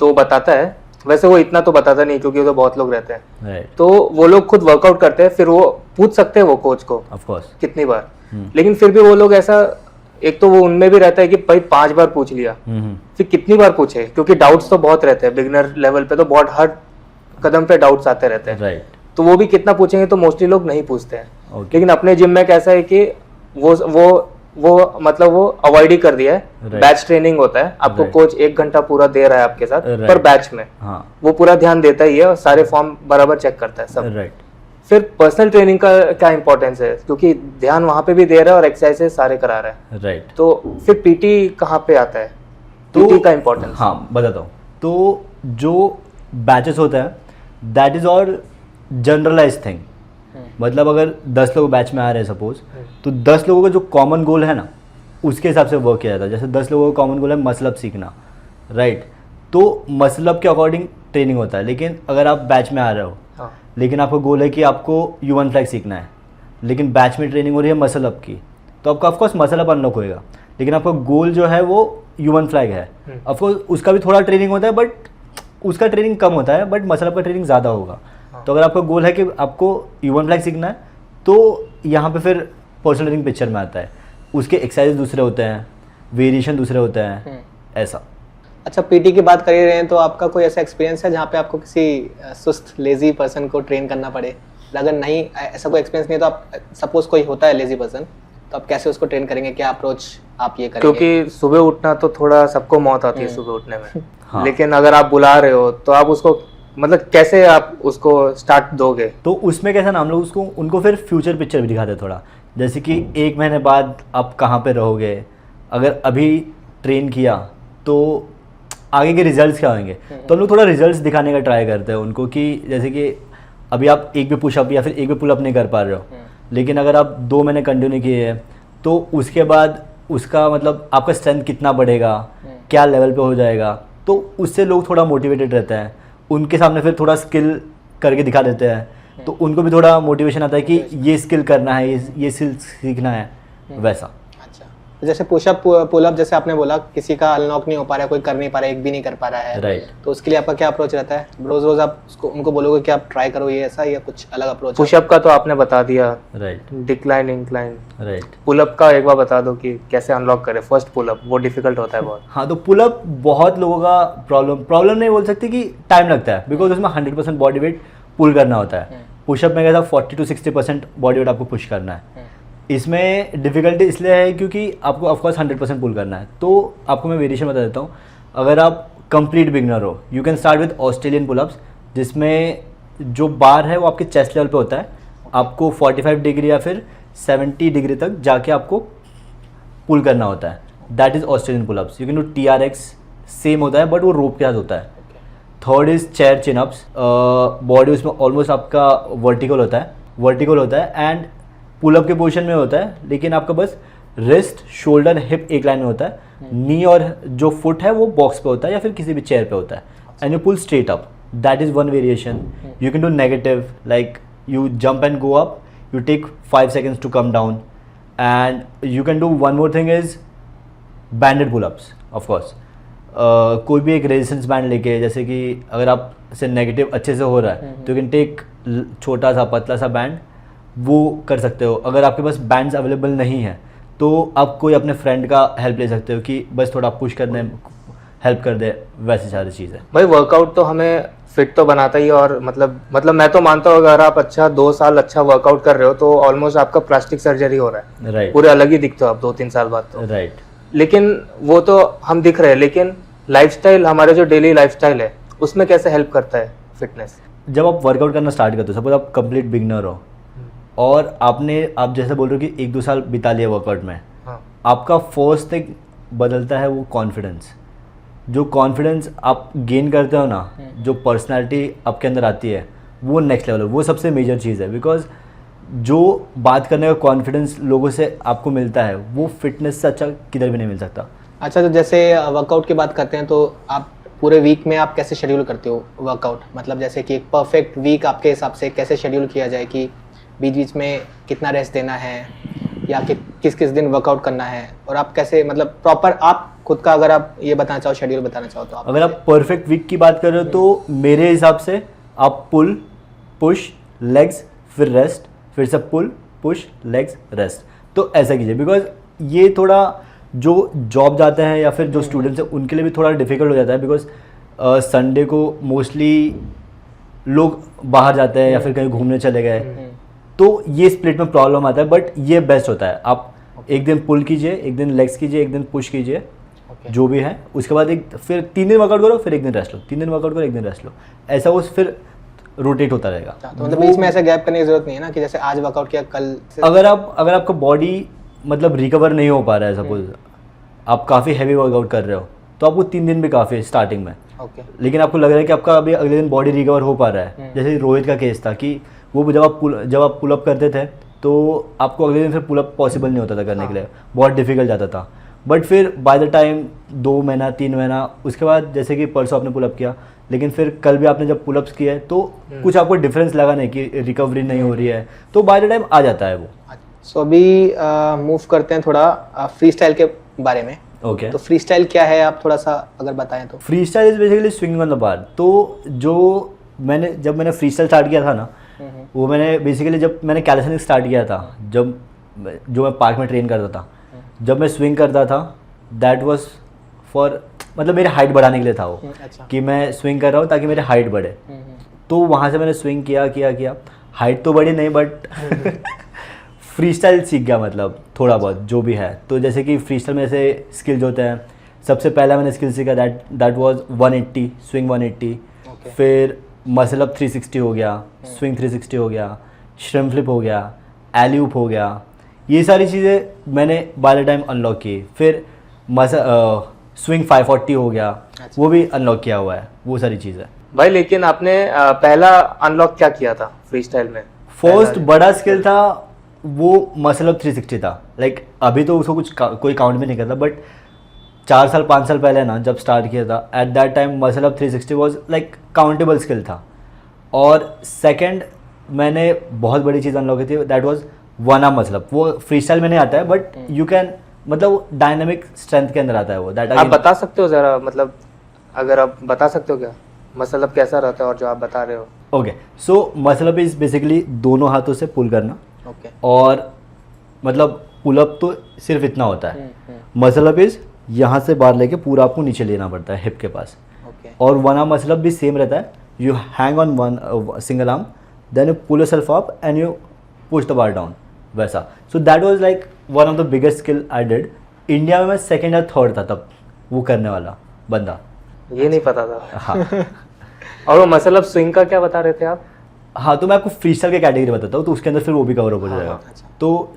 तो बताता है। वैसे वो इतना तो बताता नहीं क्योंकि वो तो बहुत लोग रहते हैं, राइट। तो वो लोग खुद वर्कआउट करते हैं, फिर वो पूछ सकते हैं वो कोच को ऑफ कोर्स कितनी बार, लेकिन फिर भी वो लोग ऐसा, एक तो वो उनमें भी रहता है कि भाई 5 बार पूछ लिया, फिर कितनी बार पूछे, क्योंकि डाउट्स तो बहुत रहते हैं बिगिनर लेवल पे, तो बहुत हर कदम पे डाउट्स आते रहते हैं, राइट। तो वो भी कितना पूछेंगे, तो मोस्टली लोग नहीं पूछते हैं। Okay. लेकिन अपने जिम में कैसा है कि वो मतलब वो अवॉइड ही कर दिया है। Right. बैच ट्रेनिंग होता है, आपको Right. कोच 1 घंटा पूरा दे रहा है आपके साथ, Right. पर बैच में हाँ, वो पूरा ध्यान देता ही है और सारे फॉर्म बराबर चेक करता है सब। राइट। फिर पर्सनल ट्रेनिंग का क्या इंपॉर्टेंस है, क्योंकि ध्यान वहां पे भी दे रहा है और एक्सरसाइज सारे करा रहा है, राइट। तो फिर पीटी कहाँ पे आता है, पीटी का इंपॉर्टेंस? हाँ, बताता हूँ। तो जो बैचेस होता है दैट इज और जनरलाइज थिंग, मतलब अगर 10 लोग बैच में आ रहे हैं सपोज, तो 10 लोगों का जो कॉमन गोल है ना उसके हिसाब से वर्क किया जाता है। जैसे 10 लोगों का कॉमन गोल है मसल अप सीखना, राइट, तो मसल अप के अकॉर्डिंग ट्रेनिंग होता है। लेकिन अगर आप बैच में आ रहे हो, हाँ। लेकिन आपका गोल है कि आपको U1 फ्लैग सीखना है, लेकिन बैच में ट्रेनिंग हो रही है मसल अप की, तो आपका ऑफकोर्स मसल अप अनलॉक होएगा, लेकिन आपका गोल जो है वो U1 फ्लैग है। ऑफकोर्स उसका भी थोड़ा ट्रेनिंग होता है, बट उसका ट्रेनिंग कम होता है, बट मसल अप का ट्रेनिंग ज़्यादा होगा। तो अगर आपका गोल है कि आपको U1 फ्लैग सीखना है, तो यहाँ पे फिर पर्सनल ट्रेनिंग पिक्चर में आता है। उसके एक्सरसाइज दूसरे होते हैं, वेरिएशन दूसरे होते हैं, ऐसा। अच्छा, पीटी की बात कर ही रहे हैं, तो आपका कोई ऐसा एक्सपीरियंस है जहाँ पे आपको किसी सुस्त लेजी पर्सन को ट्रेन करना पड़े? अगर नहीं, ऐसा कोई एक्सपीरियंस नहीं, तो आप सपोज कोई होता है लेजी पर्सन, तो आप कैसे उसको ट्रेन करेंगे, क्या अप्रोच आप ये करेंगे? क्योंकि सुबह उठना तो थोड़ा सबको मौत आती है सुबह उठने में। हाँ। लेकिन अगर आप बुला रहे हो तो आप उसको मतलब कैसे आप उसको स्टार्ट दोगे? तो उसमें कैसा ना, हम लोग उसको उनको फिर फ्यूचर पिक्चर भी दिखाते हैं थोड़ा, जैसे कि 1 महीने बाद आप कहाँ पे रहोगे, अगर अभी ट्रेन किया तो आगे के रिजल्ट्स क्या होंगे। तो हम लोग थोड़ा रिजल्ट्स दिखाने का ट्राई करते हैं उनको, कि जैसे कि अभी आप एक भी पुशअप या फिर एक भी पुलअप नहीं कर पा रहे हो, लेकिन अगर आप 2 महीने कंटिन्यू किए हैं तो उसके बाद उसका मतलब आपका स्ट्रेंथ कितना बढ़ेगा, क्या लेवल पे हो जाएगा, तो उससे लोग थोड़ा मोटिवेटेड रहते हैं। उनके सामने फिर थोड़ा स्किल करके दिखा देते हैं, तो उनको भी थोड़ा मोटिवेशन आता है कि ये स्किल करना है, ये स्किल सीखना है, वैसा। अच्छा, तो जैसे पुशअप पुलअप जैसे आपने बोला, किसी का अनलॉक नहीं हो पा रहा है, कोई कर नहीं पा रहा है, एक भी नहीं कर पा रहा है, राइट। तो उसके लिए आपका क्या अप्रोच रहता है? रोज रोज आप उनको बोलोगे कि आप ट्राई करो ये ऐसा, या कुछ अलग अप्रोच? पुशअप का तो आपने बता दिया, right decline incline. Right. Pullup का एक बार बता दो कि कैसे अनलॉक करें फर्स्ट पुलअप, वो डिफिकल्ट होता है बहुत। हाँ, तो पुलअप बहुत लोगों का प्रॉब्लम नहीं बोल सकते कि टाइम लगता है, बिकॉज उसमें 100% बॉडी वेट पुल करना होता है। पुशअप में कैसा 40 to 60% बॉडी वेट आपको पुश करना है। इसमें डिफ़िकल्टी इसलिए है क्योंकि आपको ऑफकोर्स 100% पुल करना है। तो आपको मैं वेरिएशन बता देता हूँ। अगर आप कंप्लीट बिगनर हो, you can start with Australian pullups, जिसमें जो बार है वो आपके चेस्ट लेवल पे होता है। आपको 45 डिग्री या फिर 70 डिग्री तक जाके आपको पुल करना होता है, that is Australian pullups. You can do TRX, same होता है बट वो रोप के साथ होता है। Third is chair chin ups, body उसमें ऑलमोस्ट आपका वर्टिकल होता है एंड पुलअप के पोजीशन में होता है, लेकिन आपका बस रिस्ट, शोल्डर, हिप एक लाइन में होता है। नी और जो फुट है वो बॉक्स पे होता है या फिर किसी भी चेयर पे होता है, and you pull straight up, that is one variation. You can do negative, like you jump and go up, you take 5 seconds to come down, and you can do one more thing is banded pull-ups, of course. कोई भी एक resistance band लेके, जैसे कि अगर आप से negative अच्छे से हो रहा है तो यू कैन टेक छोटा सा पतला सा बैंड, वो कर सकते हो। अगर आपके पास बैंड्स अवेलेबल नहीं है तो आप कोई अपने फ्रेंड का हेल्प ले सकते हो कि बस थोड़ा पुश करने हेल्प कर दे, वैसी सारी चीज़ें। भाई वर्कआउट तो हमें फिट तो बनाता ही, और मतलब मैं तो मानता हूँ अगर आप अच्छा 2 साल अच्छा वर्कआउट कर रहे हो तो ऑलमोस्ट आपका प्लास्टिक सर्जरी हो रहा है। राइट। पूरे अलग ही दिखते हो आप 2-3 साल बाद तो। राइट। लेकिन वो तो हम दिख रहे हैं, लेकिन लाइफस्टाइल, हमारे जो डेली लाइफस्टाइल है उसमें कैसे हेल्प करता है फिटनेस? जब आप वर्कआउट करना स्टार्ट करते हो, सपोज आप कंप्लीट बिगनर हो और आप जैसे बोल रहे हो कि 1-2 साल बिता लिया वर्कआउट में, हाँ। आपका फर्स्ट थिंग बदलता है वो कॉन्फिडेंस। जो कॉन्फिडेंस आप गेन करते हो ना, जो पर्सनालिटी आपके अंदर आती है, वो नेक्स्ट लेवल है, वो सबसे मेजर चीज़ है। बिकॉज जो बात करने का कॉन्फिडेंस लोगों से आपको मिलता है, वो फिटनेस से अच्छा किधर भी नहीं मिल सकता। अच्छा, तो जैसे वर्कआउट की बात करते हैं, तो आप पूरे वीक में आप कैसे शेड्यूल करते हो वर्कआउट? मतलब जैसे कि एक परफेक्ट वीक आपके हिसाब से कैसे शेड्यूल किया जाए कि बीच बीच में कितना रेस्ट देना है, या कि किस किस दिन वर्कआउट करना है, और आप कैसे मतलब प्रॉपर आप खुद का अगर आप ये बताना चाहो, शेड्यूल बताना चाहो तो आप? अगर आप परफेक्ट वीक की बात कर रहे हो तो मेरे हिसाब से आप पुल, पुश, लेग्स, फिर रेस्ट, फिर से पुल, पुश, लेग्स, रेस्ट, तो ऐसा कीजिए। बिकॉज ये थोड़ा जो जॉब जाते हैं या फिर जो स्टूडेंट्स हैं उनके लिए भी थोड़ा डिफिकल्ट हो जाता है। बिकॉज संडे को मोस्टली लोग बाहर जाते हैं या फिर कहीं घूमने चले गए, तो ये स्प्लिट में प्रॉब्लम आता है। बट ये बेस्ट होता है, आप एक दिन पुल कीजिए, एक दिन लेग्स कीजिए, एक दिन पुश कीजिए, जो भी है, उसके बाद फिर 3 दिन वर्कआउट करो, फिर 1 दिन रेस्ट लो, 3 दिन वर्कआउट करो, 1 दिन रेस्ट लो, ऐसा वो फिर रोटेट होता रहेगा। तो मतलब बीच में ऐसा गैप करने की जरूरत नहीं है ना कि जैसे आज वर्कआउट किया कल अगर आपका बॉडी मतलब रिकवर नहीं हो पा रहा है, सपोज आप काफ़ी हैवी वर्कआउट कर रहे हो, तो आपको 3 दिन भी काफ़ी है स्टार्टिंग में। लेकिन आपको लग रहा है कि आपका अभी अगले दिन बॉडी रिकवर हो पा रहा है, जैसे रोहित का केस था कि वो जब आप पुल अप करते थे तो आपको अगले दिन फिर पुल अप पॉसिबल नहीं होता था करने के लिए, बहुत डिफिकल्ट जाता था। बट फिर बाय द टाइम 2 महीना 3 महीना उसके बाद, जैसे कि परसों आपने पुलअप किया, लेकिन फिर कल भी आपने जब पुलअप्स किए हैं तो कुछ आपको डिफरेंस लगा नहीं कि रिकवरी नहीं हो रही है, तो बाय द टाइम आ जाता है वो। सो अभी मूव करते हैं थोड़ा फ्री स्टाइल के बारे में। ओके, तो फ्री स्टाइल क्या है, आप थोड़ा सा अगर बताएं तो। Free style is basically swinging on the bar. तो जब मैंने फ्री स्टाइल स्टार्ट किया था ना, वो मैंने बेसिकली जब मैंने कैलिस्थेनिक्स स्टार्ट किया था, जो मैं पार्क में ट्रेन करता था, जब मैं स्विंग करता था, दैट वाज फॉर मतलब मेरी हाइट बढ़ाने के लिए था वो। अच्छा। कि मैं स्विंग कर रहा हूँ ताकि मेरी हाइट बढ़े। तो वहाँ से मैंने स्विंग किया, हाइट तो बढ़ी नहीं बट फ्री स्टाइल सीख गया, मतलब थोड़ा बहुत जो भी है। तो जैसे कि फ्री स्टाइल में ऐसे स्किल्स होते हैं, सबसे पहला मैंने स्किल सीखा दैट वाज 180 स्विंग 180। फिर मसल अप 360 हो गया, स्विंग 360 हो गया, श्रिम्प फ्लिप हो गया, एली ऊप हो गया। ये सारी चीज़ें मैंने बाय द टाइम अनलॉक की। फिर स्विंग 540 हो गया, वो भी अनलॉक किया हुआ है, वो सारी चीज़ें। भाई लेकिन आपने पहला अनलॉक क्या किया था फ्री स्टाइल में? फर्स्ट बड़ा स्किल था वो मसल अप 360 था। लाइक अभी तो उसको कोई काउंट भी नहीं करता, बट 4 साल 5 साल पहले ना जब स्टार्ट किया था, at that time muscle up 360 was like countable skill था। और सेकंड मैंने बहुत बड़ी चीज़ अनलॉक की थी, that was one arm muscle up. वो फ्री स्टाइल में नहीं आता है, बट यू कैन मतलब डायनामिक स्ट्रेंथ के अंदर आता है वो। दैट आप बता सकते हो ज़रा, मतलब अगर आप बता सकते हो क्या मसल अप कैसा रहता है और जो आप बता रहे हो? Okay, so muscle up is basically दोनों हाथों से पुल करना। ओके। और मतलब पुलअप तो सिर्फ इतना होता है, मसल अप इज यहाँ से बाहर लेके पूरा आपको नीचे लेना पड़ता है हिप के पास। ओके। और वन आर्म मसल अप भी सेम रहता है, you hang on one single arm, then you pull yourself up and you push the bar down, वैसा। So that was like one of the biggest skill I did. India में मैं second या third था तब वो करने वाला बंदा। ये नहीं पता था। हाँ और वो मसल अप स्विंग का क्या बता रहे थे आप? हाँ, तो मैं आपको फ्री स्टाइल की कैटेगरी बताता हूँ, तो उसके अंदर फिर वो भी कवर अप हो जाएगा। तो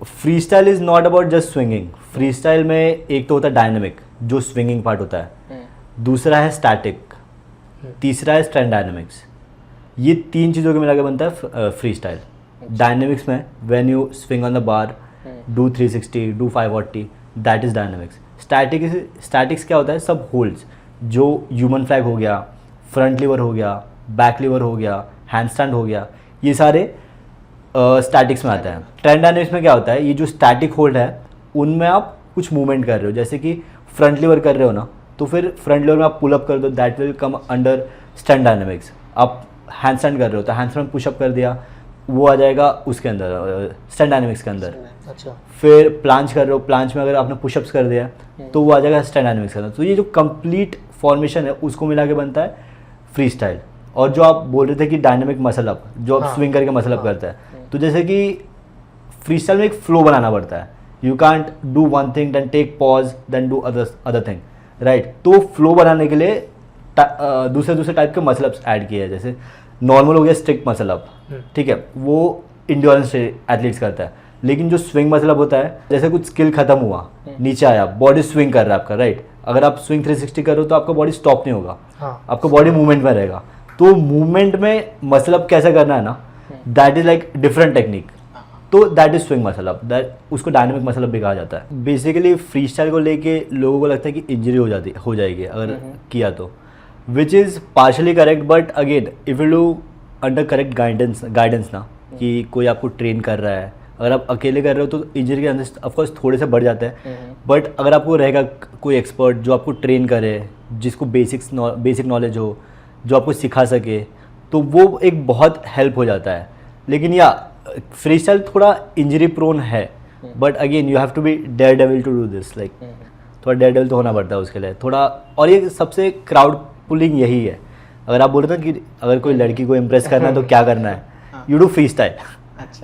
free style is not about just swinging. Free style में एक तो होता है डायनेमिक, जो स्विंगिंग पार्ट होता है, दूसरा है स्टैटिक, तीसरा है स्ट्रेंथ डायनेमिक्स। ये 3 चीज़ों के मिला के बनता है फ्री स्टाइल। डायनेमिक्स में when you swing on the bar, do 360, do 540, that is dynamics. Statics क्या होता है? सब होल्ड्स, जो ह्यूमन फ्लैग हो गया, फ्रंट लीवर हो गया, बैक लीवर हो गया, हैंडस्टैंड हो गया, ये सारे स्टैटिक्स में आता है। ट्रेंड डायनेमिक्स में क्या होता है? ये जो स्टैटिक होल्ड है उनमें आप कुछ मूवमेंट कर रहे हो, जैसे कि फ्रंट लीवर कर रहे हो ना, तो फिर फ्रंट लीवर में आप पुल अप कर दो, that will come under stand dynamics. आप हैंड स्टैंड कर रहे हो तो हैंड स्टैंड पुशअप कर दिया, वो आ जाएगा उसके अंदर स्टैंड डायनेमिक्स के अंदर। अच्छा। फिर प्लांच कर रहे हो, प्लांच में अगर आपने पुशअप्स कर दिया तो वो आ जाएगा स्टैंड डायनेमिक्स के अंदर। तो ये जो कंप्लीट फॉर्मेशन है उसको मिला के बनता है फ्री स्टाइल। और जो आप बोल रहे थे कि डायनेमिक मसल अप, जो आप स्विंग करके मसल अप करता है, तो जैसे कि फ्री स्टाइल में एक फ्लो बनाना पड़ता है। You can't do one thing then take pause then do other thing, right? तो फ्लो बनाने के लिए दूसरे टाइप के मसल अप्स ऐड किए हैं। जैसे नॉर्मल हो गया स्ट्रिक्ट मसल अप, ठीक है, वो इंड्योरेंस एथलीट्स करता है। लेकिन जो स्विंग मसल अप होता है, जैसे कुछ स्किल खत्म हुआ, नीचे आया, बॉडी स्विंग कर रहा है आपका, राइट? अगर आप स्विंग 360 कर रहे हो तो आपका बॉडी स्टॉप नहीं होगा, आपका बॉडी मूवमेंट में रहेगा। तो मूवमेंट में मसल अप कैसे करना है ना, that is like different technique. तो that is swing muscle up, that उसको डायनेमिक मसल अप भी कहा जाता है। बेसिकली फ्री स्टाइल को लेके लोगों को लगता है कि इंजरी हो जाएगी अगर किया तो, which is partially correct, but again if you do under correct guidance ना, कि कोई आपको ट्रेन कर रहा है, अगर आप अकेले कर रहे हो तो इंजरी के अंदर ऑफकोर्स थोड़े से बढ़ जाते हैं। बट अगर आपको रहेगा कोई एक्सपर्ट जो आपको ट्रेन करे, जिसको बेसिक नॉलेज हो, जो आपको सिखा सके, तो वो एक बहुत हेल्प हो जाता है। लेकिन या फ्री स्टाइल थोड़ा इंजरी प्रोन है, but again you have to be daredevil to do this, like थोड़ा डेयर डेविल तो होना पड़ता है उसके लिए थोड़ा। और ये सबसे क्राउड पुलिंग यही है। अगर आप बोल रहे थे कि अगर कोई लड़की को इम्प्रेस करना है तो क्या करना है, you do free style,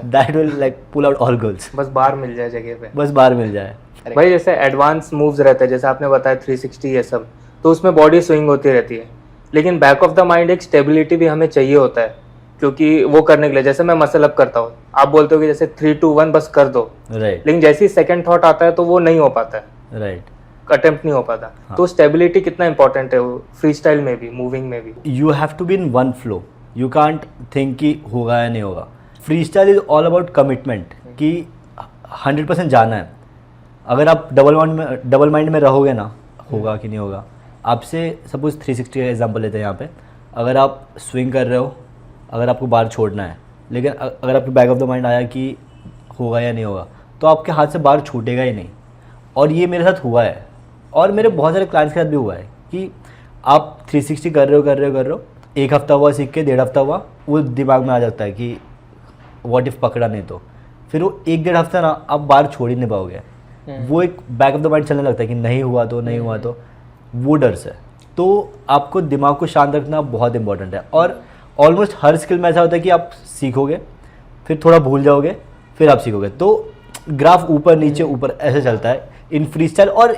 that will like pull out all girls. बस बाहर मिल जाए जगह पे, बस बाहर मिल जाए। भाई जैसे एडवांस मूव्स रहते हैं, जैसे आपने बताया 360 ये सब, तो उसमें बॉडी स्विंग होती रहती है, लेकिन बैक ऑफ द माइंड एक स्टेबिलिटी भी हमें चाहिए होता है, क्योंकि वो करने के लिए जैसे मैं मसल अप करता हूँ, आप बोलते हो कि जैसे 3 2 1 बस कर दो, राइट, लेकिन जैसे ही सेकंड थॉट आता है तो वो नहीं हो पाता है, राइट, अटेम्प्ट नहीं हो पाता। तो स्टेबिलिटी कितना इंपॉर्टेंट है फ्री स्टाइल में भी, मूविंग में भी? You have to be in one flow, you can't think कि होगा या नहीं होगा। Free style is all about commitment, कि 100% जाना है। अगर आप डबल माइंड में रहोगे ना, होगा कि नहीं होगा, आपसे सपोज 360 का एग्जांपल लेते हैं यहाँ पे, अगर आप स्विंग कर रहे हो, अगर आपको बार छोड़ना है, लेकिन अगर आपके बैक ऑफ द माइंड आया कि होगा या नहीं होगा, तो आपके हाथ से बार छूटेगा ही नहीं। और ये मेरे साथ हुआ है और मेरे बहुत सारे क्लाइंट्स के साथ भी हुआ है कि आप 360 कर रहे हो, एक हफ्ता हुआ सीख के, 1.5 हफ्ता हुआ, वो दिमाग में आ जाता है कि व्हाट इफ पकड़ा नहीं तो, फिर वो 1-1.5 हफ्ता ना आप बार छोड़ ही नहीं पाओगे। वो एक बैक ऑफ द माइंड चलने लगता है कि नहीं हुआ तो वो डर से। तो आपको दिमाग को शांत रखना बहुत इंपॉर्टेंट है। और ऑलमोस्ट हर स्किल में ऐसा होता है कि आप सीखोगे, फिर थोड़ा भूल जाओगे, फिर आप सीखोगे, तो ग्राफ ऊपर नीचे ऐसे चलता है इन फ्री स्टाइल और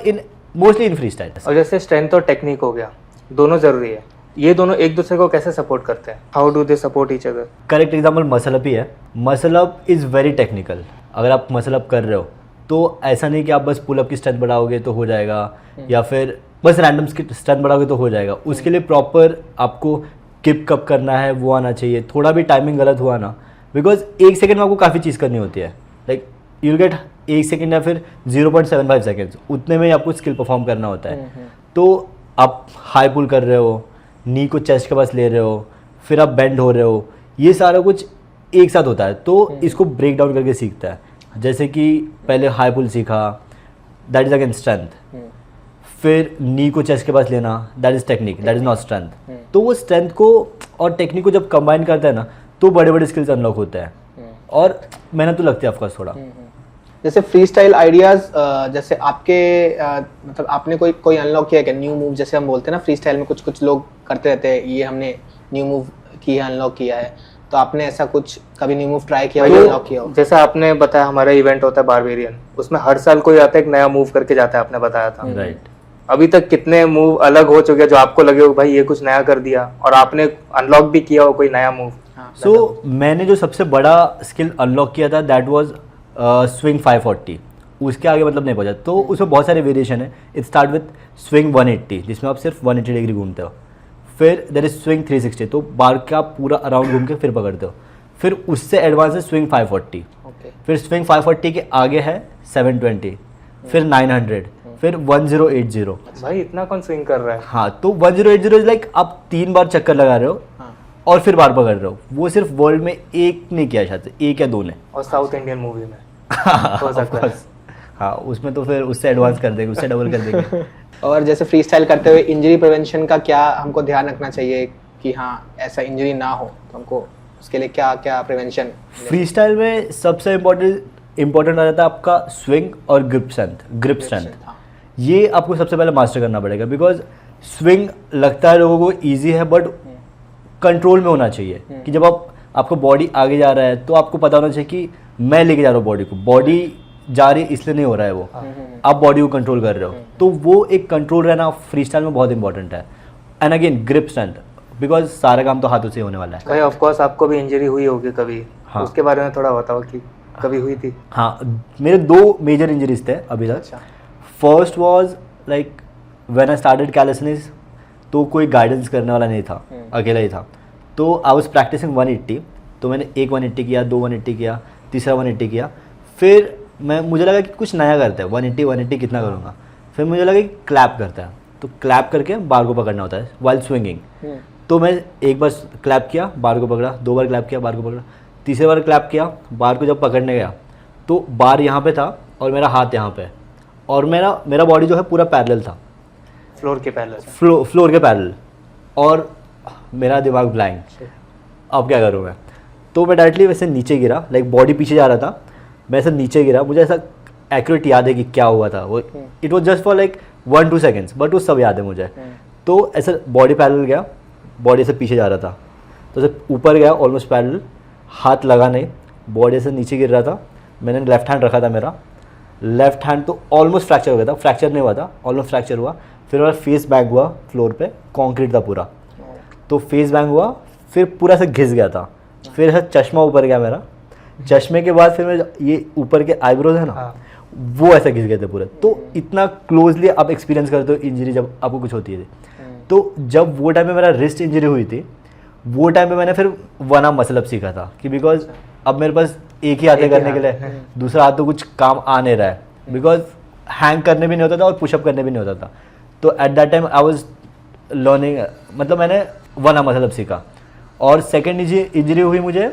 मोस्टली इन फ्री स्टाइल। और जैसे स्ट्रेंथ और टेक्निक हो गया, दोनों ज़रूरी है, ये दोनों एक दूसरे को कैसे सपोर्ट करते हैं? How do they support each other? Correct example muscle up ही है। Muscle up is very technical. अगर आप मसल अप कर रहे हो तो ऐसा नहीं कि आप बस पुल अप की स्ट्रेंथ बढ़ाओगे तो हो जाएगा, या फिर बस रैंडम स्ट्रेंथ बढ़ाओगे तो हो जाएगा। उसके लिए प्रॉपर आपको किप कब करना है वो आना चाहिए। थोड़ा भी टाइमिंग गलत हुआ ना, बिकॉज 1 सेकेंड में आपको काफ़ी चीज़ करनी होती है, लाइक यूल गेट 1 सेकेंड या फिर 0.75 सेकेंड्स, उतने में ही आपको स्किल परफॉर्म करना होता है। तो आप हाई पुल कर रहे हो, नी को चेस्ट के पास ले रहे हो, फिर आप बेंड हो रहे हो, ये सारा कुछ एक साथ होता है। तो इसको ब्रेक डाउन करके सीखता है। जैसे कि पहले हाई पुल सीखा, दैट इज अगेन स्ट्रेंथ, फिर नी को चेस्ट के पास लेना, that is technique, that is not strength. तो वो स्ट्रेंथ को और टेक्निक को जब कंबाइन करता है ना, तो बड़े बड़े स्किल्स अनलॉक होते हैं और मेहनत तो लगती है ऑफकोर्स थोड़ा। जैसे फ्री स्टाइल आइडियाज, जैसे आपके मतलब आपने कोई अनलॉक किया क्या न्यू मूव? जैसे हम बोलते हैं ना फ्री स्टाइल में कुछ लोग करते रहते हैं, ये हमने न्यू मूव की है, अनलॉक किया है, तो आपने ऐसा कुछ कभी न्यू मूव ट्राई किया हो, अनलॉक किया हो? जैसा आपने बताया, हमारा इवेंट होता है बारबेरियन, उसमें हर साल कोई आता है, एक नया मूव करके जाता है, आपने बताया था। राइट। अभी तक कितने मूव अलग हो चुके हैं जो आपको लगे हो भाई ये कुछ नया कर दिया, और आपने अनलॉक भी किया हो कोई नया मूव? सो मैंने जो सबसे बड़ा स्किल अनलॉक किया था दैट वाज स्विंग 540। उसके आगे मतलब नहीं पहुंचा। तो उसमें बहुत सारे वेरिएशन है। इट स्टार्ट विथ स्विंग 180, जिसमें आप सिर्फ 180 डिग्री घूमते हो। फिर देयर इज स्विंग 360, तो बार का पूरा अराउंड घूम के फिर पकड़ते हो। फिर उससे एडवांस है स्विंग 540। फिर स्विंग 540 के आगे है 720, फिर 900, फिर 1080। भाई इतना कौन स्विंग कर रहा है? हाँ, तो 1080 इज लाइक आप 3 बार चक्कर लगा रहे हो और फिर बार पकड़ रहे हो। वो सिर्फ वर्ल्ड में एक ने किया, शायद 1 या 2 ने। और साउथ इंडियन मूवी में हो सकता है। हाँ, उसमें तो फिर उससे एडवांस कर देंगे, उससे डबल कर देंगे। और जैसे फ्री स्टाइल करते हुए इंजरी प्रिवेंशन का क्या हमको ध्यान रखना चाहिए कि हाँ ऐसा इंजरी ना हो, तो हमको उसके लिए क्या क्या प्रिवेंशन? फ्री स्टाइल में सबसे इम्पोर्टेंट आ जाता है आपका स्विंग और ग्रिप स्ट्रेंथ। ये आपको सबसे पहले मास्टर करना पड़ेगा, बिकॉज स्विंग लगता है लोगों को ईजी है, बट कंट्रोल में होना चाहिए। कि जब आपका बॉडी आगे जा रहा है तो आपको पता होना चाहिए कि मैं लेके जा रहा हूँ बॉडी को, बॉडी जा रही है इसलिए नहीं हो रहा है वो, आप बॉडी को कंट्रोल कर रहे हो। तो वो एक कंट्रोल रहना फ्री स्टाइल में बहुत इंपॉर्टेंट है। And again grip strength, because सारा काम तो हाथों से होने वाला है। भाई ऑफ कोर्स आपको भी इंजरी हुई होगी कभी। हाँ। उसके बारे में थोड़ा बताओ कि कभी हुई थी? हाँ, मेरे 2 मेजर इंजरीज थे अभी तक। First was like when I started calisthenics, तो कोई गाइडेंस करने वाला नहीं था, अकेला ही था। तो आई वाज प्रैक्टिसिंग 180, तो मैंने एक 180 किया, 2 180 किया, तीसरा 180 किया। फिर मुझे लगा कि कुछ नया करता है, 180 कितना करूँगा। फिर मुझे लगा कि क्लैप करता है, तो क्लैप करके बार को पकड़ना होता है वाइल स्विंगिंग। तो मैं एक बार क्लैप किया, बार को पकड़ा, 2 बार क्लैप किया, बार को पकड़ा, तीसरी बार क्लैप किया, बार को जब पकड़ने गया तो बार यहाँ पे था और मेरा हाथ यहाँ पे, और मेरा बॉडी जो है पूरा पैरेलल था, फ्लोर के पैरेलल। फ्लोर के पैरेलल, और मेरा दिमाग ब्लैंक, अब क्या करूँ मैं? तो मैं डायरेक्टली वैसे नीचे गिरा, लाइक बॉडी पीछे जा रहा था, मैं ऐसे नीचे गिरा। मुझे ऐसा एक्यूरेट याद है कि क्या हुआ था वो, it was just for like 1-2 seconds, but वो सब याद है मुझे। तो ऐसे बॉडी पैरेलल गया, बॉडी से पीछे जा रहा था, तो ऐसे ऊपर गया ऑलमोस्ट पैरेलल, हाथ लगा नहीं, बॉडी से नीचे गिर रहा था। मैंने लेफ्ट हैंड रखा था, मेरा लेफ्ट हैंड तो ऑलमोस्ट फ्रैक्चर हो गया था, फ्रैक्चर नहीं हुआ था, ऑलमोस्ट फ्रैक्चर हुआ। फिर मेरा फेस बैंग हुआ फ्लोर पे, कॉन्क्रीट था पूरा, तो फेस बैंग हुआ, फिर पूरा से घिस गया था। फिर ऐसा चश्मा ऊपर गया मेरा, चश्मे के बाद फिर मैं ये ऊपर के आईब्रोज है ना, वो ऐसा घिस गए थे पूरे। तो इतना क्लोजली आप एक्सपीरियंस करते हो इंजरी जब आपको कुछ होती है। तो जब वो टाइम में मेरा रिस्ट इंजरी हुई थी, वो टाइम पे मैंने फिर वन आर्म मसल अप सीखा था, कि बिकॉज अब मेरे पास एक ही हाथ है करने के लिए, दूसरा हाथ तो कुछ काम आ नहीं रहा है, बिकॉज हैंग करने भी नहीं होता था और पुशअप करने भी नहीं होता था। तो at that time I was learning, मतलब मैंने 1 आर्म मसल अप सीखा। और सेकेंड इंजरी हुई मुझे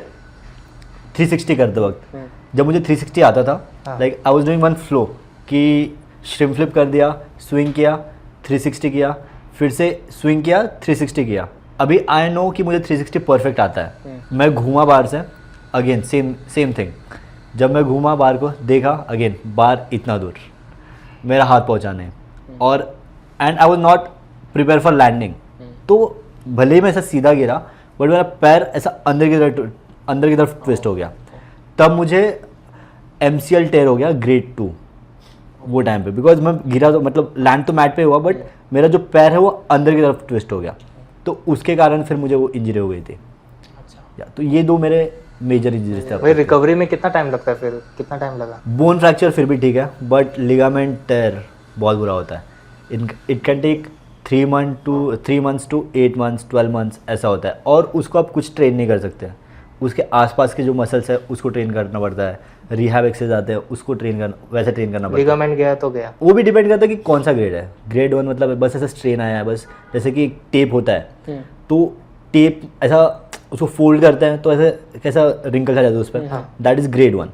360 करते वक्त। जब मुझे 360 आता था, like I was doing one flow कि श्रिम फ्लिप कर दिया, स्विंग किया, 360 किया, फिर से स्विंग किया, 360 किया। अभी आई नो कि मुझे 360 परफेक्ट आता है। मैं घूमा बार से, अगेन सेम थिंग। जब मैं घूमा बार को देखा, अगेन बार इतना दूर मेरा हाथ पहुंचाने, और and I was not prepare for landing. तो भले ही मैं ऐसा सीधा गिरा, बट मेरा पैर ऐसा अंदर की तरफ ट्विस्ट हो गया। तब मुझे MCL टेयर हो गया ग्रेड 2 वो टाइम पे, बिकॉज मैं गिरा तो मतलब लैंड तो मैट पे हुआ, बट मेरा जो पैर है वो अंदर की तरफ ट्विस्ट हो गया। तो उसके कारण फिर मुझे वो इंजरी हो गई थी। अच्छा। तो ये 2 मेरे मेजर इंजरीज थे। भाई रिकवरी में कितना टाइम लगता है, फिर कितना टाइम लगा? बोन फ्रैक्चर फिर भी ठीक है, बट लिगामेंट टेयर बहुत बुरा होता है। It can take 3 months to 8 months 12 months ऐसा होता है। और उसको आप कुछ ट्रेन नहीं कर सकते, उसके आसपास के जो मसल्स है उसको ट्रेन करना पड़ता है। रिहैब एक्सरसाइज आते हैं, उसको ट्रेन करना पड़ता है। लिगामेंट गया तो गया, वो भी डिपेंड करता है कि कौन सा ग्रेड है। ग्रेड 1 मतलब बस ऐसा स्ट्रेन आया है, बस जैसे कि टेप होता है, तो टेप ऐसा उसको फोल्ड करते हैं तो ऐसे कैसा रिंकल आ जाता है उस पर, that is grade 1।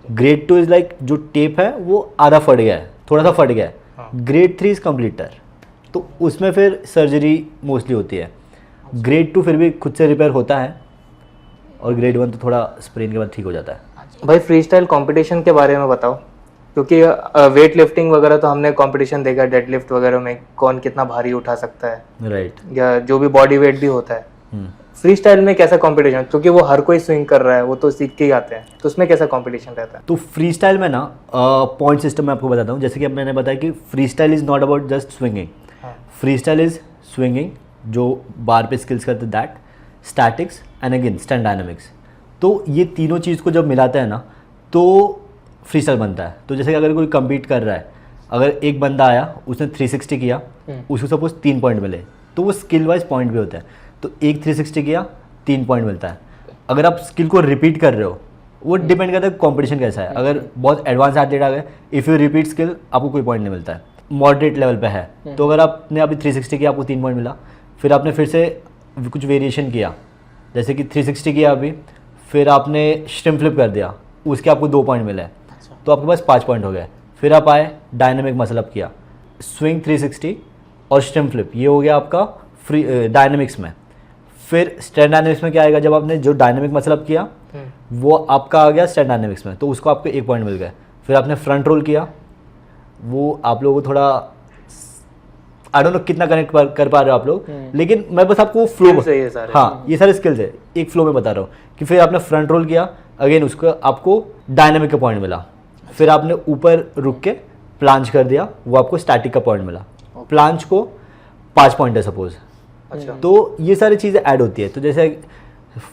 Grade 2 is like जो टेप है वो आधा फट गया है, थोड़ा सा फट गया है। ग्रेड 3 इज कंप्लीट टेयर, तो उसमें फिर सर्जरी मोस्टली होती है। ग्रेड 2 फिर भी खुद से रिपेयर होता है, और ग्रेड 1 तो थोड़ा स्प्रेन के बाद ठीक हो जाता है। भाई फ्री स्टाइल कॉम्पिटिशन के बारे में बताओ, क्योंकि वेट लिफ्टिंग वगैरह तो हमने कंपटीशन देखा, डेड लिफ्ट वगैरह में कौन कितना भारी उठा सकता है, राइट, या जो भी बॉडी वेट भी होता है। फ्री स्टाइल में कैसा कंपटीशन, क्योंकि वो हर कोई स्विंग कर रहा है, वो तो सीख के ही आते हैं, तो उसमें कैसा कंपटीशन रहता है? तो फ्री स्टाइल में ना पॉइंट सिस्टम मैं आपको बताता हूँ। जैसे कि अब मैंने बताया कि free style is not about just swinging. Free style is swinging, जो बार पे स्किल्स करते, that statics and again stand dynamics. तो ये तीनों चीज़ को जब मिलाता है ना तो फ्री स्टाइल बनता है। तो जैसे कि अगर कोई कम्पीट कर रहा है, अगर एक बंदा आया उसने 360 किया, उसको सपोज 3 पॉइंट मिले, तो वो स्किल वाइज पॉइंट भी होता है। तो एक 360 किया, 3 पॉइंट मिलता है। अगर आप स्किल को रिपीट कर रहे हो, वो डिपेंड करता है कॉम्पिटिशन कैसा है। अगर बहुत एडवांस एथलीट आ गए, इफ़ यू रिपीट स्किल, आपको कोई पॉइंट नहीं मिलता है। मॉडरेट लेवल पे है, तो अगर आपने अभी 360 किया, आपको 3 पॉइंट मिला, फिर आपने फिर से कुछ वेरिएशन किया, जैसे कि 360 किया अभी, फिर आपने स्ट्रिम फ्लिप कर दिया, उसके आपको 2 पॉइंट मिले, तो आपके पास 5 पॉइंट हो गए। फिर आप आए, डायनामिक मसल अप किया, स्विंग 360 और स्ट्रिम फ्लिप, ये हो गया आपका फ्री डायनामिक्स में। फिर स्टैंड डायनामिक्स में क्या आएगा, जब आपने जो डायनामिक मसल अप किया वो आपका आ गया स्टैंड डायनामिक्स में, तो उसको आपको 1 पॉइंट मिल गए। फिर आपने फ्रंट रोल किया, वो आप लोगों को थोड़ा आई डोंट नो कितना कनेक्ट कर पा रहे हो आप लोग, लेकिन मैं बस आपको फ्लो से ये सारे, हाँ ये सारे स्किल्स है, एक फ्लो में बता रहा हूँ कि फिर आपने फ्रंट रोल किया, अगेन उसको आपको डायनामिक का पॉइंट मिला। फिर आपने ऊपर रुक के प्लांच कर दिया, वो आपको स्टैटिक का पॉइंट मिला। प्लांच को 5 पॉइंट है सपोज, तो ये सारी चीज़ें ऐड होती है। तो जैसे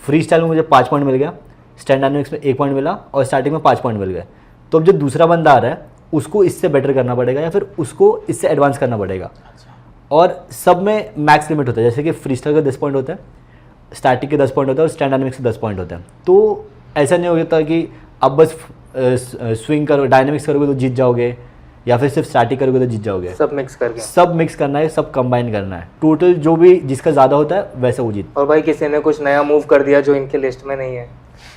फ्री स्टाइल में मुझे 5 पॉइंट मिल गया, स्टैंड डायनामिक्स में 1 पॉइंट मिला, और स्टार्टिंग में 5 पॉइंट मिल गए। तो अब जो दूसरा बंदा आ रहा है उसको इससे बेटर करना पड़ेगा, या फिर उसको इससे एडवांस करना पड़ेगा। और सब में मैक्स लिमिट होता है, जैसे कि फ्री स्टाइल का 10 पॉइंट होता है, स्टैटिक के 10 पॉइंट होता है, और स्टैंड डायनामिक्स के 10 पॉइंट होते हैं। तो ऐसा नहीं होता कि आप बस स्विंग करो, डायनामिक्स करोगे तो जीत जाओगे, या फिर सिर्फ स्टैटिक करोगे तो जीत जाओगे। सब मिक्स करके, सब मिक्स करना है, सब कंबाइन करना है। टोटल जो भी जिसका ज़्यादा होता है वैसे वो जीत। और भाई किसी ने कुछ नया मूव कर दिया जो इनके लिस्ट में नहीं है,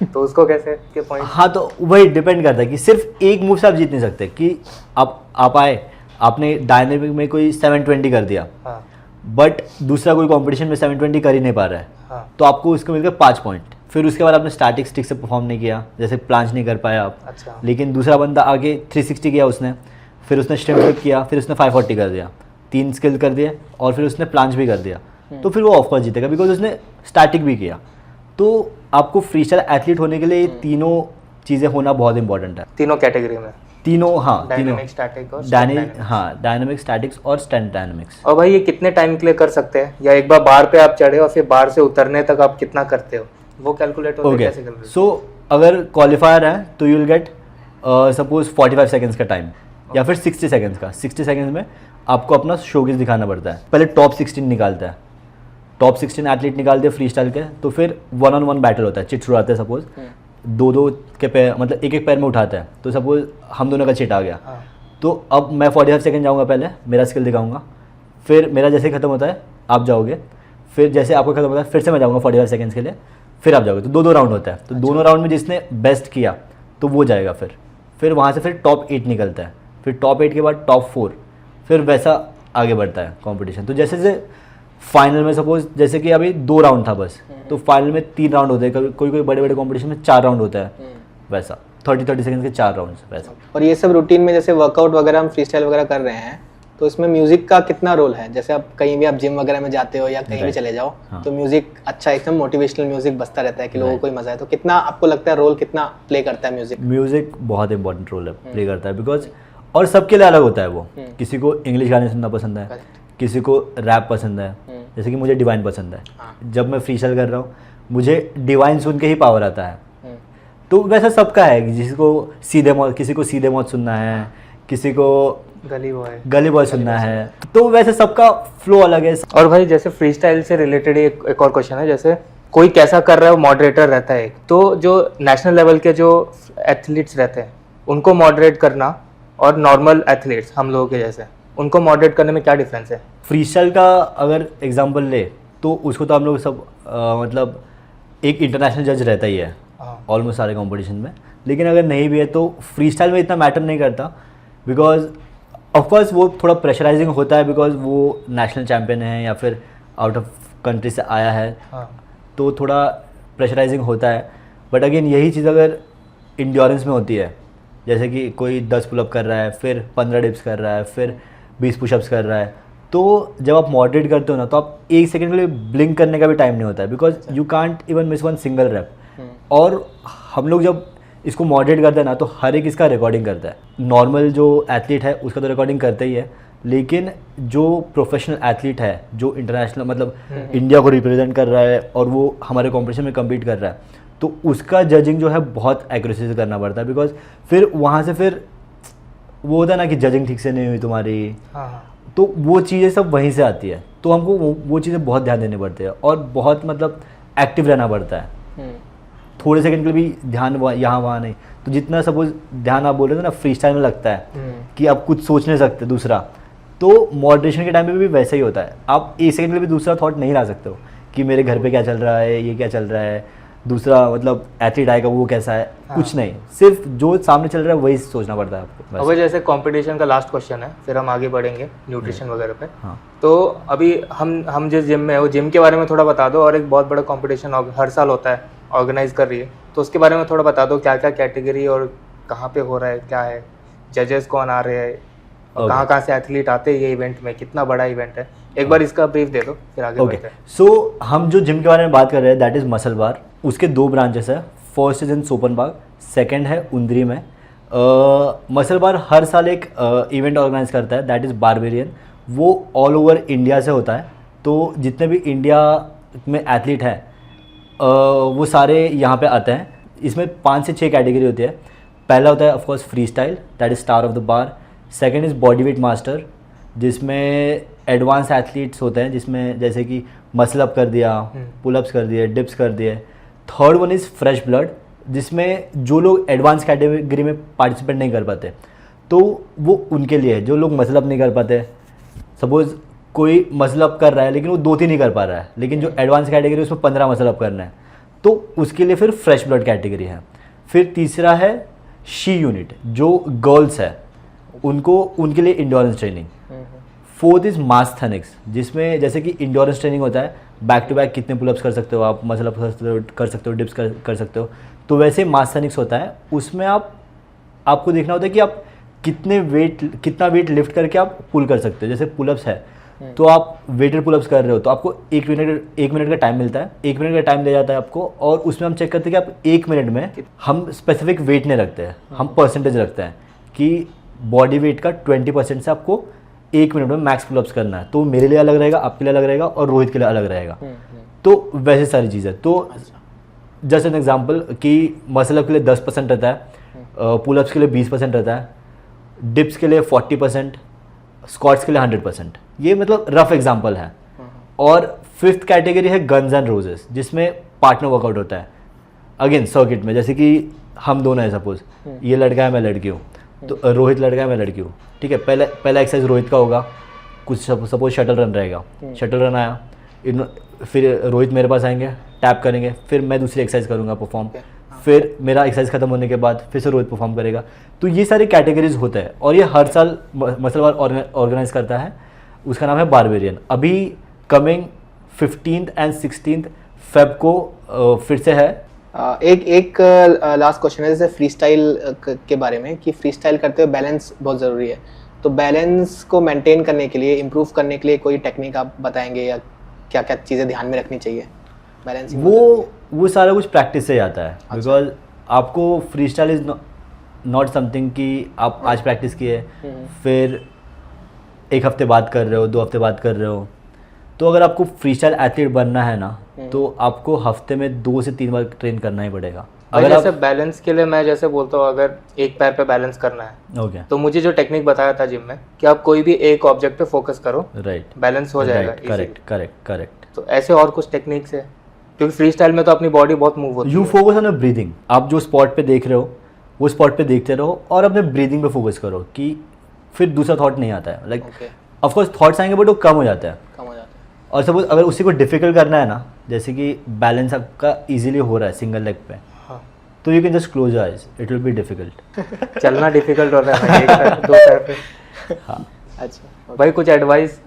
तो उसको कैसे के पॉइंट? हाँ, तो वही डिपेंड करता है कि सिर्फ एक मूव से आप जीत नहीं सकते। कि आप आए, आपने डायनामिक में कोई 720 कर दिया, बट दूसरा कोई कंपटीशन में 720 कर ही नहीं पा रहा है, तो आपको उसको मिल गए 5 पॉइंट। फिर उसके बाद आपने स्टैटिक स्टिक से परफॉर्म नहीं किया, जैसे प्लांच नहीं कर पाया आप, लेकिन दूसरा बंदा आगे 360 किया उसने, फिर उसने स्ट्रिम फ्लिप किया, फिर उसने 540 कर दिया, 3 स्किल कर दिए, और फिर उसने प्लांच भी कर दिया, तो फिर वो ऑफकोर्स जीतेगा, बिकॉज उसने स्टैटिक भी किया। तो आपको फ्री स्टाइल एथलीट होने के लिए ये तीनों चीज़ें होना बहुत इंपॉर्टेंट है। तीनों कैटेगरी में, तीनों, हाँ डायनामिक, स्टैटिक और डायनामिक, स्टैटिक्स और स्टैंड डायनामिक्स। और भाई ये कितने टाइम के लिए कर सकते हैं, या एक बार बार पे आप चढ़े और फिर बार से उतरने तक आप कितना करते हो, वो कैलकुलेट होता है कैसे करते हो? सो अगर क्वालिफायर है तो you will get suppose 45 seconds का टाइम, या फिर 60 सेकंड्स का। 60 सेकंड्स में आपको अपना शोकेस दिखाना पड़ता है। पहले टॉप 16 निकालता है, टॉप 16 एथलीट निकालते हैं फ्री स्टाइल के, तो फिर 1-on-1 बैटल होता है। चिट छुड़ाते हैं, सपोज 2-2 के पैर, मतलब एक पैर में उठाता है, तो सपोज हम दोनों का चिट आ गया, तो अब मैं 45 सेकंड जाऊँगा, पहले मेरा स्किल दिखाऊंगा, फिर मेरा जैसे ख़त्म होता है आप जाओगे, फिर जैसे आपका ख़त्म होता है फिर से मैं जाऊँगा 45 सेकंड्स के लिए, फिर आप जाओगे। तो 2 राउंड होता है। तो दोनों राउंड में जिसने बेस्ट किया तो वो जाएगा। फिर वहाँ से फिर टॉप 8 निकलता है, फिर टॉप 8 के बाद टॉप 4, फिर वैसा आगे बढ़ता है कंपटीशन। तो जैसे जैसे फाइनल में सपोज जैसे कि अभी 2 राउंड था बस, तो फाइनल में 3 राउंड होते हैं, कोई कोई बड़े बड़े कंपटीशन में 4 राउंड होता है, वैसा 30 सेकंड के 4 राउंड्स वैसा। और ये सब रूटीन में जैसे वर्कआउट वगैरह हम फ्री स्टाइल वगैरह कर रहे हैं, तो इसमें म्यूजिक का कितना रोल है? जैसे आप कहीं भी आप जिम वगैरह में जाते हो या कहीं भी चले जाओ, तो म्यूजिक अच्छा एकदम मोटिवेशनल म्यूजिक बजता रहता है कि लोगों को मजा है, तो कितना आपको लगता है रोल कितना प्ले करता है म्यूजिक? म्यूजिक बहुत इंपॉर्टेंट रोल प्ले करता है, बिकॉज और सबके लिए अलग होता है वो। किसी को इंग्लिश गाने सुनना पसंद है, किसी को रैप पसंद है, जैसे कि मुझे डिवाइन पसंद है। जब मैं फ्री स्टाइल कर रहा हूँ मुझे डिवाइन सुन के ही पावर आता है। तो वैसा सबका है, किसी को सीधे मौत सुनना है, किसी को गली बॉय सुनना है, तो वैसे सबका फ्लो अलग है। और भाई जैसे फ्री स्टाइल से रिलेटेड एक और क्वेश्चन है, जैसे कोई कैसा कर रहा है वो मॉडरेटर रहता है, तो जो नेशनल लेवल के जो एथलीट्स रहते हैं उनको मॉडरेट करना और नॉर्मल एथलीट्स हम लोगों के जैसे उनको मॉडरेट करने में क्या डिफरेंस है? फ्री स्टाइल का अगर एग्जांपल ले तो उसको तो हम लोग सब मतलब एक इंटरनेशनल जज रहता ही है ऑलमोस्ट सारे कंपटीशन में, लेकिन अगर नहीं भी है तो फ्री स्टाइल में इतना मैटर नहीं करता, बिकॉज ऑफकोर्स वो थोड़ा प्रेशराइजिंग होता है, बिकॉज वो नेशनल चैम्पियन है या फिर आउट ऑफ कंट्री से आया है, तो थोड़ा प्रेशराइजिंग होता है। बट अगेन यही चीज़ अगर इंड्योरेंस में होती है, जैसे कि कोई 10 पुलअप कर रहा है, फिर 15 डिप्स कर रहा है, फिर 20 पुशअप्स कर रहा है, तो जब आप मॉडरेट करते हो ना तो आप 1 सेकंड के लिए ब्लिंक करने का भी टाइम नहीं होता है, because you can't even miss one single rep. और हम लोग जब इसको मॉडरेट करते हैं ना तो हर एक इसका रिकॉर्डिंग करता है। नॉर्मल जो एथलीट है उसका तो रिकॉर्डिंग करता ही है, लेकिन जो प्रोफेशनल एथलीट है जो इंटरनेशनल मतलब इंडिया को रिप्रेजेंट कर रहा है और वो हमारे कॉम्पिटिशन में कम्पीट कर रहा है, तो उसका जजिंग जो है बहुत एक्यूरेसी से करना पड़ता है, बिकॉज फिर वहाँ से फिर वो होता है ना कि जजिंग ठीक से नहीं हुई तुम्हारी, तो वो चीज़ें सब वहीं से आती है। तो हमको वो चीज़ें बहुत ध्यान देने पड़ते हैं और बहुत मतलब एक्टिव रहना पड़ता है। थोड़े सेकंड के लिए भी ध्यान यहाँ वहाँ नहीं, तो जितना सपोज ध्यान आप बोल रहे थे ना फ्री स्टाइल में लगता है कि आप कुछ सोच नहीं सकते दूसरा, तो मॉडरेशन के टाइम पे भी वैसा ही होता है। आप 1 सेकंड के लिए भी दूसरा थॉट नहीं ला सकते हो कि मेरे घर पे क्या चल रहा है, ये क्या चल रहा है, दूसरा मतलब एथलीट आएगा वो कैसा है, कुछ नहीं, सिर्फ जो सामने चल रहा है वही सोचना पड़ता है आपको। अभी जैसे कंपटीशन का लास्ट क्वेश्चन है, फिर हम आगे बढ़ेंगे न्यूट्रिशन वगैरह पे। तो अभी हम जिस जिम में है वो जिम के बारे में थोड़ा बता दो, और एक बहुत बड़ा कंपटीशन हर साल होता है, ऑर्गेनाइज कर रही है, तो उसके बारे में थोड़ा बता दो, क्या क्या कैटेगरी और कहाँ पे हो रहा है, क्या है, जजेस कौन आ रहे हैं, और कहाँ से एथलीट आते हैं ये इवेंट में, कितना बड़ा इवेंट है, एक बार इसका ब्रीफ दे दो फिर आगे बढ़ते हैं। सो हम जो जिम के बारे में बात कर रहे हैं दैट इज़ मसल बार। उसके 2 ब्रांचेस है, फर्स्ट इज इन सोपनबाग, सेकंड है उंदरी में। मसल बार हर साल एक इवेंट ऑर्गेनाइज करता है दैट इज़ बारबेरियन, वो ऑल ओवर इंडिया से होता है। तो जितने भी इंडिया में एथलीट हैं वो सारे यहाँ पे आते हैं। इसमें 5 से 6 कैटेगरी होती है। पहला होता है of course free style, that is star of the bar. Second is body weight master, जिसमें एडवांस एथलीट्स होते हैं, जिसमें जैसे कि मसल अप कर दिया, पुलअप्स कर दिए, डिप्स कर दिए। Third one is fresh blood, जिसमें जो लोग एडवांस कैटेगरी में पार्टिसिपेट नहीं कर पाते तो वो उनके लिए है। जो लोग मसल अप नहीं कर पाते, सपोज कोई मसल अप कर रहा है लेकिन वो 2-3 ही कर पा रहा है, लेकिन जो एडवांस कैटेगरी है उसमें 15 मसल अप करना है, तो उसके लिए फिर फ्रेश ब्लड कैटेगरी है। फिर तीसरा है शी यूनिट, जो गर्ल्स है उनको उनके लिए इंडोरेंस ट्रेनिंग। फोर्थ इज़ मास्थेनिक्स, जिसमें जैसे कि इंडोरेंस ट्रेनिंग होता है, बैक टू बैक कितने पुलअप्स कर सकते हो आप, मसल अप कर सकते हो, डिप्स कर सकते हो, तो वैसे मास्थेनिक्स होता है। उसमें आपको देखना होता है कि आप कितना वेट लिफ्ट करके आप पुल कर सकते हो। जैसे पुलअप्स है तो आप वेटेड पुलअप्स कर रहे हो तो आपको 1 मिनट का टाइम मिलता है, 1 मिनट का टाइम दिया जाता है आपको, और उसमें हम चेक करते हैं कि आप 1 मिनट में, हम स्पेसिफिक वेट नहीं रखते हैं, हम परसेंटेज रखते हैं कि बॉडी वेट का 20% से आपको 1 मिनट में मैक्स पुलअप्स करना है। तो मेरे लिए अलग रहेगा, आपके लिए अलग रहेगा और रोहित के लिए अलग रहेगा। तो वैसे सारी चीज़ है। तो जस्ट एन एग्जाम्पल कि मसल अप के लिए 10% रहता है, पुलअप्स के लिए 20% रहता है, डिप्स के लिए 40%, स्क्वाट्स के लिए 100%। ये मतलब रफ एग्जाम्पल है। और 5th कैटेगरी है गन्स एंड रोजेस, जिसमें पार्टनर वर्कआउट होता है अगेन सर्किट में। जैसे कि हम दोनों हैं, सपोज ये लड़का है मैं लड़की हूँ, तो रोहित लड़का है, मैं लड़की हूँ, ठीक है। पहला एक्सरसाइज रोहित का होगा, कुछ सपोज शटल रन रहेगा, शटल रन आया, फिर रोहित मेरे पास आएंगे, टैप करेंगे, फिर मैं दूसरी एक्सरसाइज करूँगा परफॉर्म, फिर मेरा एक्सरसाइज खत्म होने के बाद फिर से रोहित परफॉर्म करेगा। तो ये सारी कैटेगरीज होता है और ये हर साल मसल बार ऑर्गेनाइज करता है, उसका नाम है बारबेरियन। अभी coming 15th and 16th Feb को फिर से है। एक लास्ट क्वेश्चन है, जैसे फ्री स्टाइल के बारे में, कि फ्री स्टाइल करते हुए बैलेंस बहुत ज़रूरी है, तो बैलेंस को मेंटेन करने के लिए, इम्प्रूव करने के लिए कोई टेक्निक आप बताएंगे, या क्या क्या चीज़ें ध्यान में रखनी चाहिए बैलेंसिंग? वो सारा कुछ प्रैक्टिस से आता है, बिकॉज आपको free style is not something कि आप आज प्रैक्टिस किए फिर एक हफ्ते बाद कर रहे हो, 2 हफ्ते बाद कर रहे हो। तो अगर आपको फ्री स्टाइल एथलीट बनना है ना, तो आपको हफ्ते में 2 से 3 बार ट्रेन करना ही पड़ेगा। अगर जैसे बैलेंस के लिए मैं जैसे बोलता हूँ, अगर एक पैर पे बैलेंस करना है, ओके, तो मुझे जो टेक्निक बताया था जिम में कि आप कोई भी एक ऑब्जेक्ट पे फोकस करो, राइट, बैलेंस हो जाएगा। करेक्ट। तो ऐसे और कुछ टेक्निक्स है, क्योंकि फ्री स्टाइल में तो अपनी बॉडी बहुत मूव होती है। You focus on breathing. आप जो स्पॉट पे देख रहे हो वो स्पॉट पे देखते रहो और अपने ब्रीदिंग पे फोकस करो, कि फिर दूसरा थॉट नहीं आता है। लाइक ऑफकोर्स थॉट्स आएंगे बट वो कम हो जाता है। और सपोज अगर उसी को डिफिकल्ट करना है ना, जैसे कि बैलेंस आपका इजीली हो रहा है सिंगल लेग पे, तो you can just close your eyes, it will be difficult. चलना डिफिकल्ट हो रहा है भाई, एक पैर, 2 पैर पे। हाँ, अच्छा भाई कुछ एडवाइस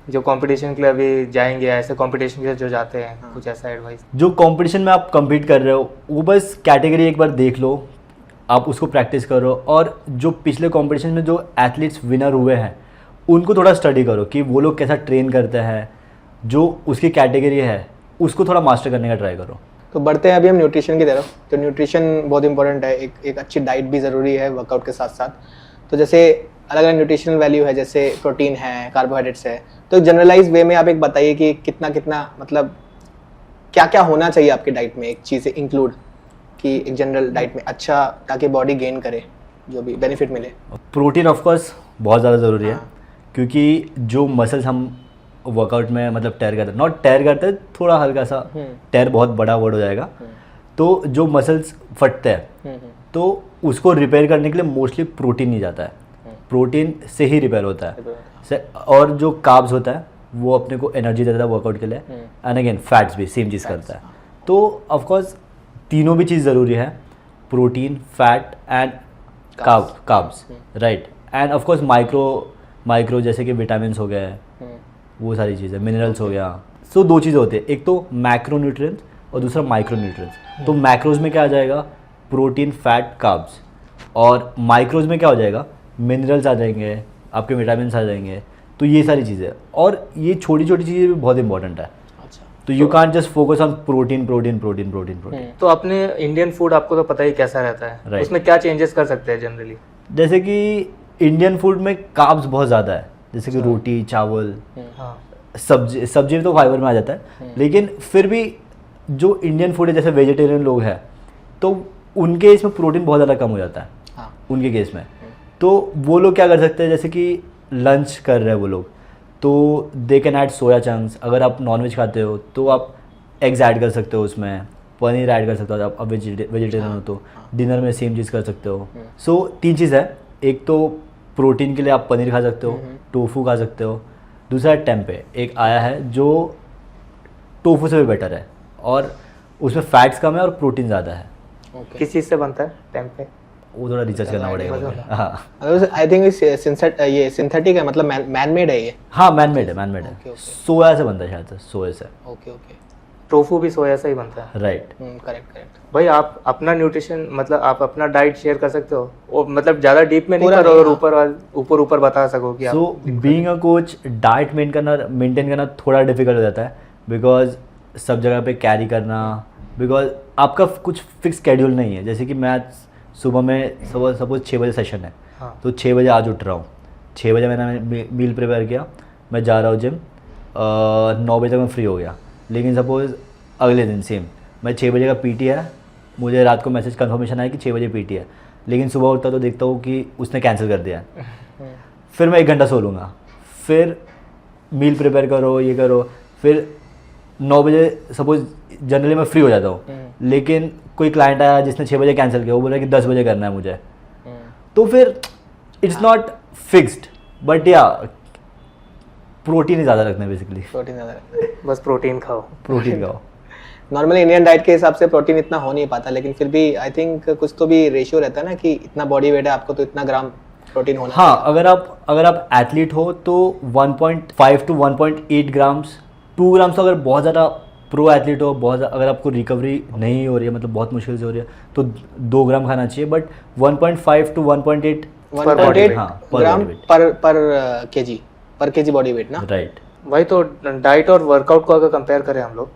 जो कंपटीशन के लिए अभी जाएंगे, ऐसे कंपटीशन के लिए जो जाते हैं, कुछ ऐसा एडवाइस? जो कंपटीशन में आप compete कर रहे हो वो बस कैटेगरी एक बार देख लो, आप उसको प्रैक्टिस करो, और जो पिछले कंपटीशन में जो एथलीट्स विनर हुए हैं उनको थोड़ा स्टडी करो कि वो लोग कैसा ट्रेन करते हैं, जो उसकी कैटेगरी है उसको थोड़ा मास्टर करने का ट्राई करो। तो बढ़ते हैं अभी हम न्यूट्रिशन की तरफ। तो न्यूट्रिशन बहुत इंपॉर्टेंट है, एक अच्छी डाइट भी ज़रूरी है वर्कआउट के साथ साथ। तो जैसे अलग अलग न्यूट्रिशनल वैल्यू है, जैसे प्रोटीन है, कार्बोहाइड्रेट्स है, तो जनरलाइज वे में आप एक बताइए कि कितना कितना, मतलब क्या क्या होना चाहिए आपकी डाइट में, एक चीज़ इंक्लूड कि एक जनरल डाइट में अच्छा, ताकि बॉडी गेन करे, जो भी बेनिफिट मिले। प्रोटीन ऑफकोर्स बहुत ज़्यादा ज़रूरी है, क्योंकि जो मसल्स हम वर्कआउट में मतलब टेयर करते हैं, नॉट टेयर करते हैं, थोड़ा हल्का सा टेयर बहुत बड़ा वर्ड हो जाएगा, तो जो मसल्स फटते हैं तो उसको रिपेयर करने के लिए मोस्टली प्रोटीन नहीं जाता है, प्रोटीन से ही रिपेयर होता है। और जो कार्ब्स होता है वो अपने को एनर्जी देता है वर्कआउट के लिए, एंड अगेन फैट्स भी सेम चीज़ करता है। तो ऑफकोर्स तीनों भी चीज़ ज़रूरी है, protein, fat and carbs, right. And of course micro जैसे कि विटामिन्स हो गए, वो सारी चीज़ें, मिनरल्स हो गया। सो 2 चीज़ें होती है, एक तो मैक्रो न्यूट्रिएंट्स और दूसरा माइक्रो न्यूट्रिएंट्स। तो मैक्रोज में क्या आ जाएगा, प्रोटीन, फैट, कार्ब्स, और माइक्रोज में क्या हो जाएगा, मिनरल्स आ जाएंगे, आपके विटामिन्स आ जाएंगे। तो ये सारी चीज़ें, और ये छोटी छोटी चीज़ें भी बहुत इंपॉर्टेंट है। तो you can't just focus on protein. तो अपने इंडियन फूड आपको तो पता ही कैसा रहता है, Right. उसमें क्या चेंजेस कर सकते हैं जनरली? जैसे कि इंडियन फूड में कार्ब्स बहुत ज़्यादा है, जैसे कि रोटी, चावल, हाँ, सब्जी में तो फाइबर में आ जाता है, लेकिन फिर भी जो इंडियन फूड है, जैसे वेजिटेरियन लोग हैं, तो उनके इसमें प्रोटीन बहुत ज़्यादा कम हो जाता है उनके केस में। तो वो लोग क्या कर सकते हैं, जैसे कि लंच कर रहे हैं वो लोग, तो they can add soya chunks. अगर आप नॉनवेज खाते हो तो आप एग्स ऐड कर सकते हो उसमें, पनीर ऐड कर सकते हो, आप वेजिटेरियन हो तो डिनर में सेम चीज़ कर सकते हो। सो 3 चीज़ है, एक तो प्रोटीन के लिए आप पनीर खा सकते हो, टोफू खा सकते हो, दूसरा टेम्पे एक आया है जो टोफू से भी बेटर है, और उसमें फैट्स कम है और प्रोटीन ज़्यादा है। किस चीज़ से बनता है टेम्पे? वो थोड़ा रिसर्च करना पड़ेगा मुझे। हाँ, आई थिंक ये सिंथेटिक है, मतलब मैन मेड है ये। हाँ, मैन मेड है। सोया से बनता है शायद से, सोया से। ओके। टोफू भी सोया से ही बनता है, राइट। करेक्ट। भाई आप अपना न्यूट्रिशन, मतलब आप अपना डाइट शेयर कर सकते हो, और मतलब ज़्यादा डीप में नहीं पूरा करो, नहीं, और ऊपर बता सको कि so being a coach, diet maintain करना थोड़ा डिफिकल्ट हो जाता है, बिकॉज सब जगह पे कैरी करना, बिकॉज आपका कुछ फिक्स शेड्यूल नहीं है। जैसे कि मैं सुबह में सपोज 6 बजे सेशन है, तो 6 बजे आज उठ रहा हूँ, 6 बजे मैंने मील प्रिपेयर किया, मैं जा रहा हूँ जिम, 9 बजे तक मैं फ्री हो गया। लेकिन सपोज अगले दिन सेम, मैं 6 बजे का पीटी है, मुझे रात को मैसेज कंफर्मेशन आया कि 6 बजे पीटी है, लेकिन सुबह उठता तो देखता हूँ कि उसने कैंसिल कर दिया है। फिर मैं 1 घंटा सो लूँगा, फिर मील प्रिपेयर करो, ये करो, फिर 9 बजे सपोज जनरली मैं फ्री हो जाता हूँ, लेकिन कोई क्लाइंट आया जिसने 6 बजे कैंसिल किया, वो बोला कि 10 बजे करना है मुझे, तो फिर इट्स नॉट फिक्स्ड, बट या प्रोटीन ही ज़्यादा रखना है बेसिकली, प्रोटीन ज़्यादा बस प्रोटीन खाओ। प्रोटीन खाओ। नॉर्मली इंडियन डाइट के हिसाब से प्रोटीन इतना हो नहीं पाता, लेकिन फिर भी आई थिंक कुछ तो भी रेशियो रहता है ना कि इतना बॉडी वेट है आपको तो इतना ग्राम प्रोटीन होना हाँ, अगर आप एथलीट हो तो 1.5 to 1.8 ग्राम्स, 2 ग्राम्स तो अगर बहुत ज़्यादा प्रो एथलीट हो, अगर आपको रिकवरी नहीं हो रही है, मतलब बहुत मुश्किल से हो रही है, तो 2 ग्राम खाना चाहिए, बट 1.5 to 1.8 1.8 हाँ, ग्राम body weight। पर केजी बॉडी वेट ना। राइट। भाई तो डाइट और वर्कआउट को अगर कंपेयर करें हम लोग,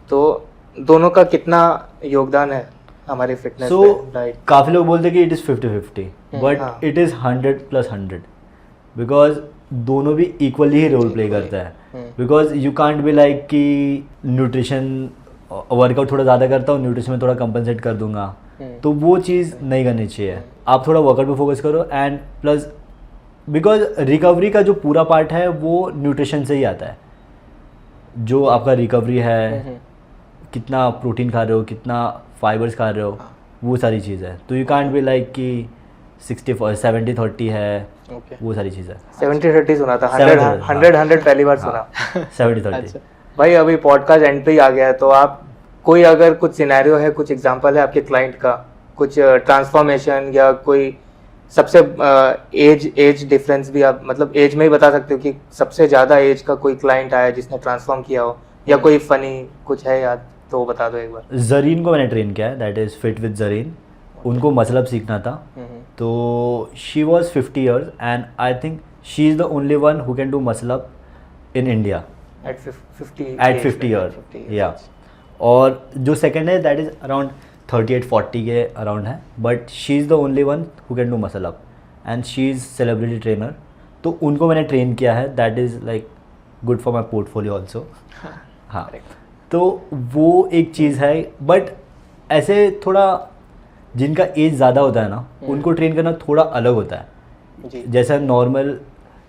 तो दोनों का कितना योगदान है हमारी फिटनेस सो पे? डाइट काफ़ी लोग बोलते हैं कि इट इज़ 50-50, हाँ। बट इट इज़ 100+100, बिकॉज दोनों भी इक्वली ही रोल प्ले करता है। Because you can't be like कि न्यूट्रिशन वर्कआउट थोड़ा ज़्यादा करता हूँ, न्यूट्रिशन में थोड़ा कंपनसेट कर दूंगा, तो वो चीज़ नहीं करनी चाहिए। आप थोड़ा वर्कआउट पे फोकस करो, एंड प्लस बिकॉज रिकवरी का जो पूरा पार्ट है वो न्यूट्रिशन से ही आता है। जो आपका रिकवरी है, कितना प्रोटीन खा रहे हो, कितना फाइबर्स खा रहे हो, वो सारी चीज़ है। तो यू कांट बी लाइक कि 70-30 है, वो सारी चीज़ है। 70-30 सुना था, 70-30, 100 पहली बार सुना। 70-30। भाई अभी पॉडकास्ट एंड पे ही आ गया है, तो आप कोई अगर कुछ सिनेरियो है, कुछ एग्जांपल है आपके क्लाइंट का, कुछ ट्रांसफॉर्मेशन या कोई सबसे एज डिफरेंस भी आप मतलब एज में ही बता सकते हो कि सबसे ज़्यादा एज का कोई क्लाइंट आया जिसने ट्रांसफॉर्म किया हो, या कोई फनी कुछ है याद तो वो बता दो एक बार। जरीन को मैंने ट्रेन किया है, that is fit with Zareen. उनको मसलब सीखना था, तो she was 50 years and I think she is the only one who can do muscle up in India at 50 years, या। और जो सेकंड है दैट इज़ अराउंड 38-40 के अराउंड है, but she is the only one who can do muscle up, and she is celebrity trainer. तो उनको मैंने train किया है, that is like good for my portfolio also. हाँ, तो वो एक चीज़ है, बट ऐसे थोड़ा जिनका एज ज़्यादा होता है ना, उनको ट्रेन करना थोड़ा अलग होता है। जी। जैसा नॉर्मल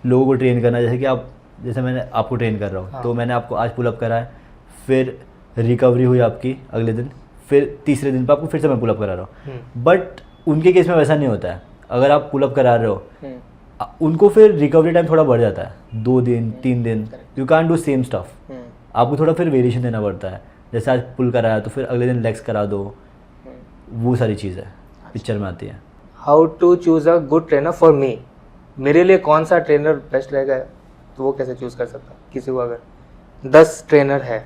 लोगों को ट्रेन करना, जैसे कि आप, जैसे मैंने आपको ट्रेन कर रहा हूँ, हाँ। तो मैंने आपको आज पुलअप कराया, फिर रिकवरी हुई आपकी अगले दिन, फिर तीसरे दिन पे आपको फिर से मैं पुलअप करा रहा हूँ। बट उनके केस में वैसा नहीं होता है। अगर आप पुलअप करा रहे हो, उनको फिर रिकवरी टाइम थोड़ा बढ़ जाता है, 2 दिन 3 दिन। You can't do same stuff, आपको थोड़ा फिर वेरिएशन देना पड़ता है। जैसे आज पुल कराया तो फिर अगले दिन लेग्स करा दो, वो सारी चीज़ें पिक्चर में आती है। How to choose a good trainer for me, मेरे लिए कौन सा ट्रेनर बेस्ट रहेगा, तो वो कैसे चूज कर सकता हूँ? किसी को अगर 10 ट्रेनर है,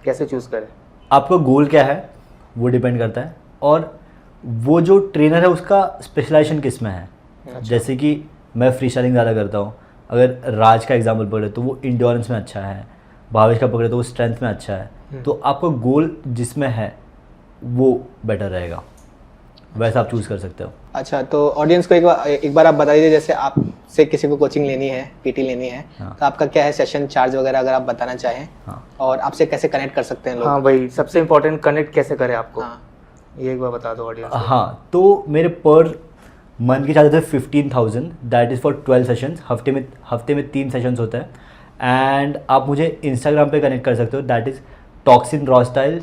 कैसे चूज करें? आपका गोल क्या है वो डिपेंड करता है, और वो जो ट्रेनर है उसका स्पेशलाइजेशन किस में है। जैसे कि मैं फ्री स्टाइलिंग ज़्यादा करता हूँ, अगर राज का एग्जाम्पल पकड़े तो वो इंड्योरेंस में अच्छा है, भावेश का पकड़े तो वो स्ट्रेंथ में अच्छा है। तो आपका गोल जिसमें है वो बेटर रहेगा, वैसा आप चूज़ कर सकते हो। अच्छा, तो ऑडियंस को एक बार आप बता दीजिए, जैसे आपसे किसी को कोचिंग लेनी है, पीटी लेनी है, हाँ। तो आपका क्या है सेशन चार्ज वगैरह अगर आप बताना चाहें, हाँ। और आपसे कैसे कनेक्ट कर सकते हैं लोग? हाँ भाई, सबसे इम्पोर्टेंट कनेक्ट कैसे करें आपको, हाँ। ये एक बार बता दो ऑडियंस। हाँ, तो मेरे पर मंथ के चार्जेस है 15,000, दैट इज़ फॉर 12 सेशंस। हफ्ते में 3 सेशंस होते हैं, एंड आप मुझे इंस्टाग्राम पे कनेक्ट कर सकते हो, that is toxin raw style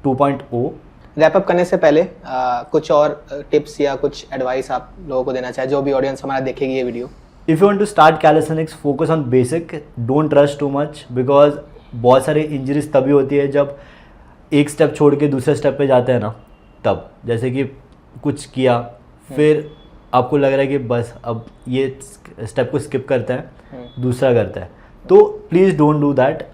2.0। Wrap up करने से पहले कुछ और टिप्स या कुछ एडवाइस आप लोगों को देना चाहे, जो भी ऑडियंस हमारा देखेगी ये video? If you want to start calisthenics, focus on basic, don't rush too much, because बहुत सारी इंजरीज तभी होती है जब एक स्टेप छोड़ के दूसरे स्टेप पे जाते हैं ना, तब। जैसे कि कुछ किया, फिर आपको लग रहा है कि बस अब ये स्टेप को स्किप करते हैं, दूसरा करते हैं, तो प्लीज़ डोंट डू दैट।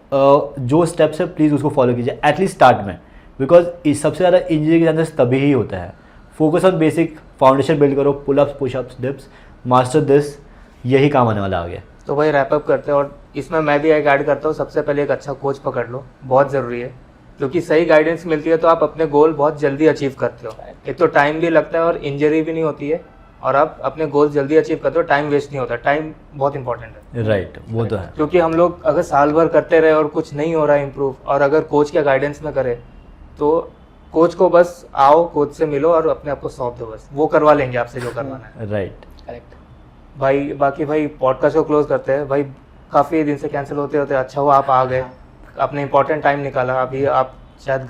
जो स्टेप्स है प्लीज़ उसको फॉलो कीजिए एटलीस्ट स्टार्ट में, बिकॉज इस सबसे ज़्यादा इंजरी के चांसेस तभी ही होता है। Focus on basic, foundation build करो, pullups, pushups, dips, master this, यही काम आने वाला आगे। तो भाई रैप अप करते हैं, और इसमें मैं भी एक ऐड करता हूँ, सबसे पहले एक अच्छा कोच पकड़ लो, बहुत ज़रूरी है, क्योंकि सही गाइडेंस मिलती है तो आप अपने गोल बहुत जल्दी अचीव करते हो। एक तो टाइम भी लगता है और इंजरी भी नहीं होती है, और आप अपने गोल जल्दी अचीव करते हो, टाइम वेस्ट नहीं होता। टाइम बहुत इंपॉर्टेंट है। राइट, वो तो है। क्योंकि हम लोग अगर साल भर करते रहे और कुछ नहीं हो रहा है इम्प्रूव, और अगर कोच के गाइडेंस में करे, तो कोच को बस आओ, कोच से मिलो और अपने आप को सौंप दो, बस वो करवा लेंगे आपसे जो करवाना है। राइट, करेक्ट भाई बाकी भाई पॉडकास्ट को क्लोज करते हैं। भाई काफ़ी दिन से कैंसिल होते होते अच्छा हुआ आप आ गए, अपने इंपॉर्टेंट टाइम निकाला। अभी आप शायद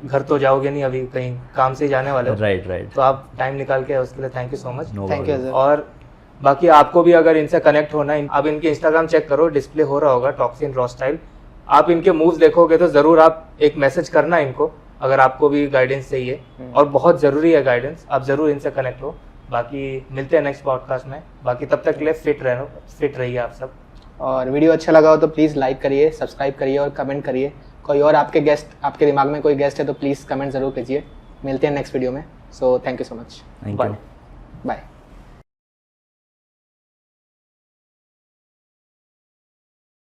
घर तो जाओगे नहीं, अभी कहीं काम से ही जाने वाले हो। राइट। तो आप टाइम निकाल के उसके लिए thank you so much. No thank you worries. Sir. और बाकी आपको भी अगर इनसे कनेक्ट होना है, आप इनके इंस्टाग्राम चेक करो, डिस्प्ले हो रहा होगा टॉक्सिन रॉ स्टाइल। आप इनके मूव्स देखोगे तो ज़रूर आप एक मैसेज करना इनको, अगर आपको भी गाइडेंस चाहिए, और बहुत ज़रूरी है गाइडेंस, आप ज़रूर इनसे कनेक्ट हो। बाकी मिलते हैं नेक्स्ट पॉडकास्ट में, बाकी तब तक के लिए फिट रहिए आप सब। और वीडियो अच्छा लगा हो तो प्लीज़ लाइक करिए, सब्सक्राइब करिए और कमेंट करिए। कोई और आपके दिमाग में कोई गेस्ट है तो प्लीज़ कमेंट ज़रूर कीजिए। मिलते हैं नेक्स्ट वीडियो में। So thank you so much. Thank you. Bye.